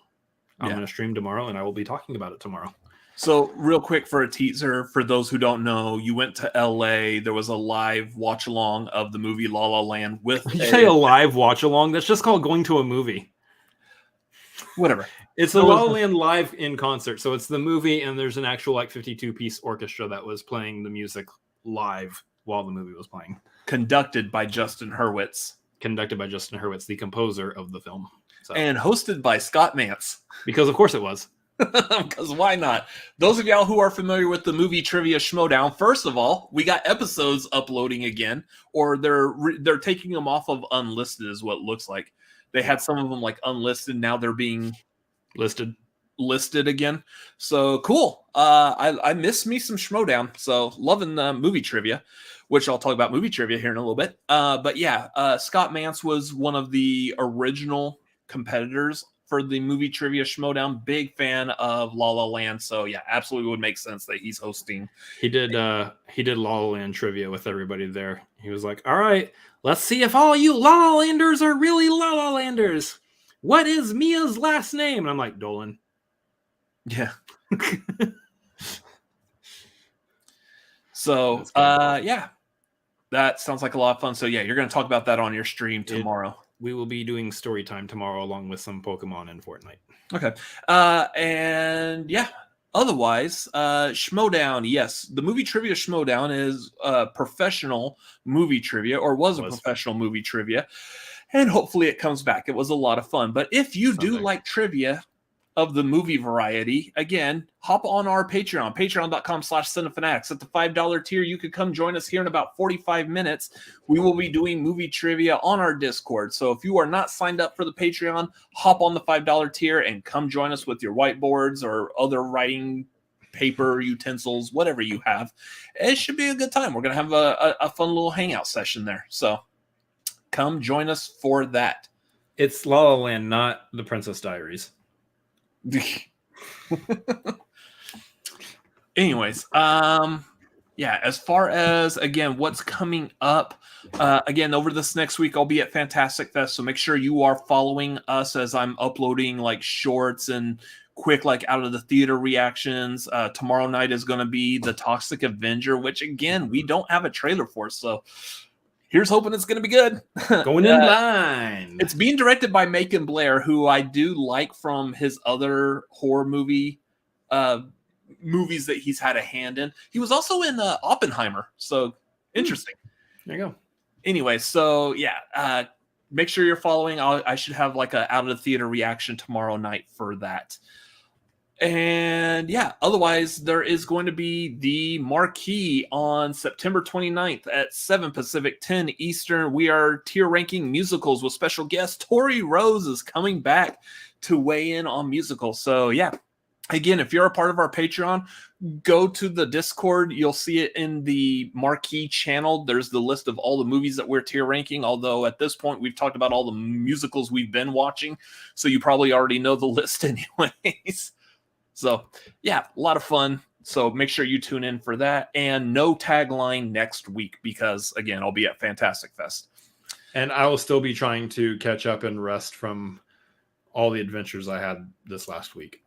B: I'm going to stream tomorrow, and I will be talking about it tomorrow.
A: So real quick for a teaser, for those who don't know, you went to LA. There was a live watch along of the movie La La Land with
B: you say a live watch along? That's just called going to a movie.
A: Whatever.
B: It's the La La Land live in concert. So it's the movie, and there's an actual 52-piece orchestra that was playing the music live while the movie was playing.
A: Conducted by Justin Hurwitz,
B: the composer of the film. So.
A: And hosted by Scott Mance.
B: Because of course it was.
A: Because why not? Those of y'all who are familiar with the movie Trivia Schmodown, first of all, we got episodes uploading again, or they're taking them off of unlisted is what it looks like. They had some of them like unlisted. Now they're being listed again. So cool. I miss me some Schmodown. So loving movie trivia, which I'll talk about movie trivia here in a little bit. But yeah, Scott Mance was one of the original competitors for the movie Trivia Schmodown. Big fan of La La Land. So yeah, absolutely would make sense that he's hosting.
B: He did La La Land trivia with everybody there. He was like, all right, let's see if all you La La Landers are really La La Landers. What is Mia's last name? And I'm like, Dolan.
A: Yeah. So, yeah, that sounds like a lot of fun. So yeah, you're going to talk about that on your stream tomorrow.
B: We will be doing story time tomorrow along with some Pokemon and Fortnite.
A: Okay. And yeah, otherwise, Schmodown, yes, the movie Trivia Schmodown is professional movie trivia, or was a professional movie trivia. And hopefully it comes back. It was a lot of fun. But if you do like trivia of the movie variety, again, hop on our Patreon, patreon.com/cinefanatics. At the $5 tier, you could come join us here in about 45 minutes. We will be doing movie trivia on our Discord. So if you are not signed up for the Patreon, hop on the $5 tier and come join us with your whiteboards or other writing paper utensils, whatever you have. It should be a good time. We're going to have a fun little hangout session there. So come join us for that.
B: It's La La Land, not The Princess Diaries.
A: Anyways, yeah, as far as again what's coming up, again over this next week I'll be at Fantastic Fest, so make sure you are following us as I'm uploading like shorts and quick like out of the theater reactions. Tomorrow night is going to be The Toxic Avenger, which again we don't have a trailer for, so here's hoping it's going to be good.
B: Going in blind.
A: It's being directed by Macon Blair, who I do like from his other horror movie movies that he's had a hand in. He was also in Oppenheimer, so interesting.
B: There you go.
A: Anyway, so yeah, make sure you're following. I should have like a out of the theater reaction tomorrow night for that. And yeah, otherwise, there is going to be the Marquee on September 29th at 7 Pacific, 10 Eastern. We are tier ranking musicals with special guest Torie Rose is coming back to weigh in on musicals. So yeah, Again, if you're a part of our Patreon, go to the Discord. You'll see it in the marquee channel. There's the list of all the movies that we're tier ranking, although at this point we've talked about all the musicals we've been watching, so you probably already know the list anyways. So, yeah, a lot of fun. So make sure you tune in for that. And no Tagline next week because, again, I'll be at Fantastic Fest.
B: And I will still be trying to catch up and rest from all the adventures I had this last week.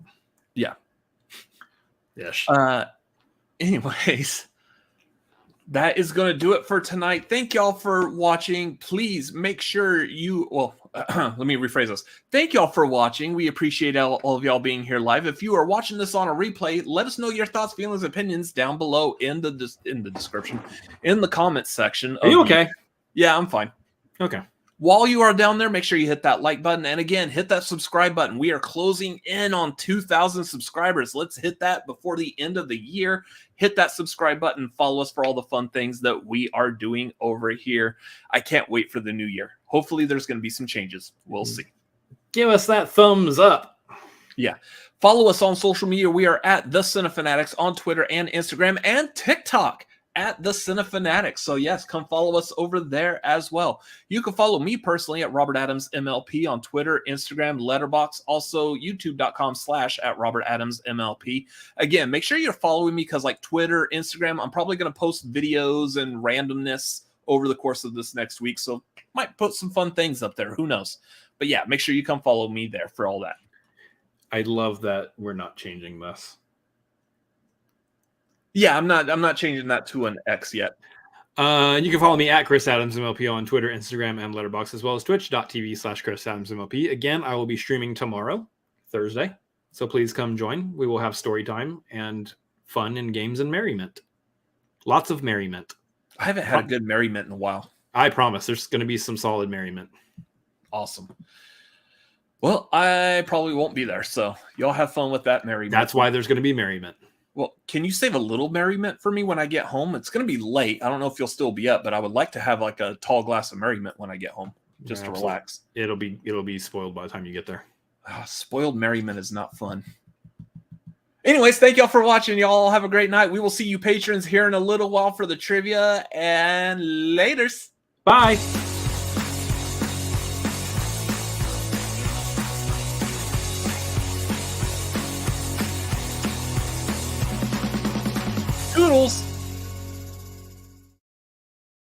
A: Yeah.
B: Yes.
A: Anyways, that is going to do it for tonight. Thank y'all for watching. Please make sure you, let me rephrase this. Thank y'all for watching. We appreciate all of y'all being here live. If you are watching this on a replay, let us know your thoughts, feelings, opinions down below in the description, in the comments section.
B: Are you okay?
A: Yeah, I'm fine.
B: Okay.
A: While you are down there, make sure you hit that like button. And again, hit that subscribe button. We are closing in on 2,000 subscribers. Let's hit that before the end of the year. Hit that subscribe button. Follow us for all the fun things that we are doing over here. I can't wait for the new year. Hopefully there's going to be some changes. We'll see.
B: Give us that thumbs up.
A: Yeah. Follow us on social media. We are at The Cinefanatics on Twitter and Instagram and TikTok. At The Cinefanatics. So yes, come follow us over there as well. You can follow me personally at Robert Adams MLP on Twitter, Instagram, Letterboxd, also youtube.com/@RobertAdamsMLP. Again, make sure you're following me because like Twitter, Instagram, I'm probably going to post videos and randomness over the course of this next week. So might put some fun things up there. Who knows? But yeah, make sure you come follow me there for all that.
B: I love that we're not changing this.
A: Yeah, I'm not changing that to an X yet.
B: You can follow me at Chris Adams MLP on Twitter, Instagram, and Letterboxd, as well as twitch.tv/Chris Adams MLP. Again, I will be streaming tomorrow, Thursday. So please come join. We will have story time and fun and games and merriment. Lots of merriment.
A: I haven't had a good merriment in a while.
B: I promise there's going to be some solid merriment.
A: Awesome. Well, I probably won't be there, so y'all have fun with that merriment.
B: That's why there's going to be merriment.
A: Well, can you save a little merriment for me when I get home? It's going to be late. I don't know if you'll still be up, but I would like to have like a tall glass of merriment when I get home, just to relax.
B: It'll be spoiled by the time you get there.
A: Spoiled merriment is not fun. Anyways, thank y'all for watching. Y'all have a great night. We will see you patrons here in a little while for the trivia, and laters.
B: Bye.
A: Toodles.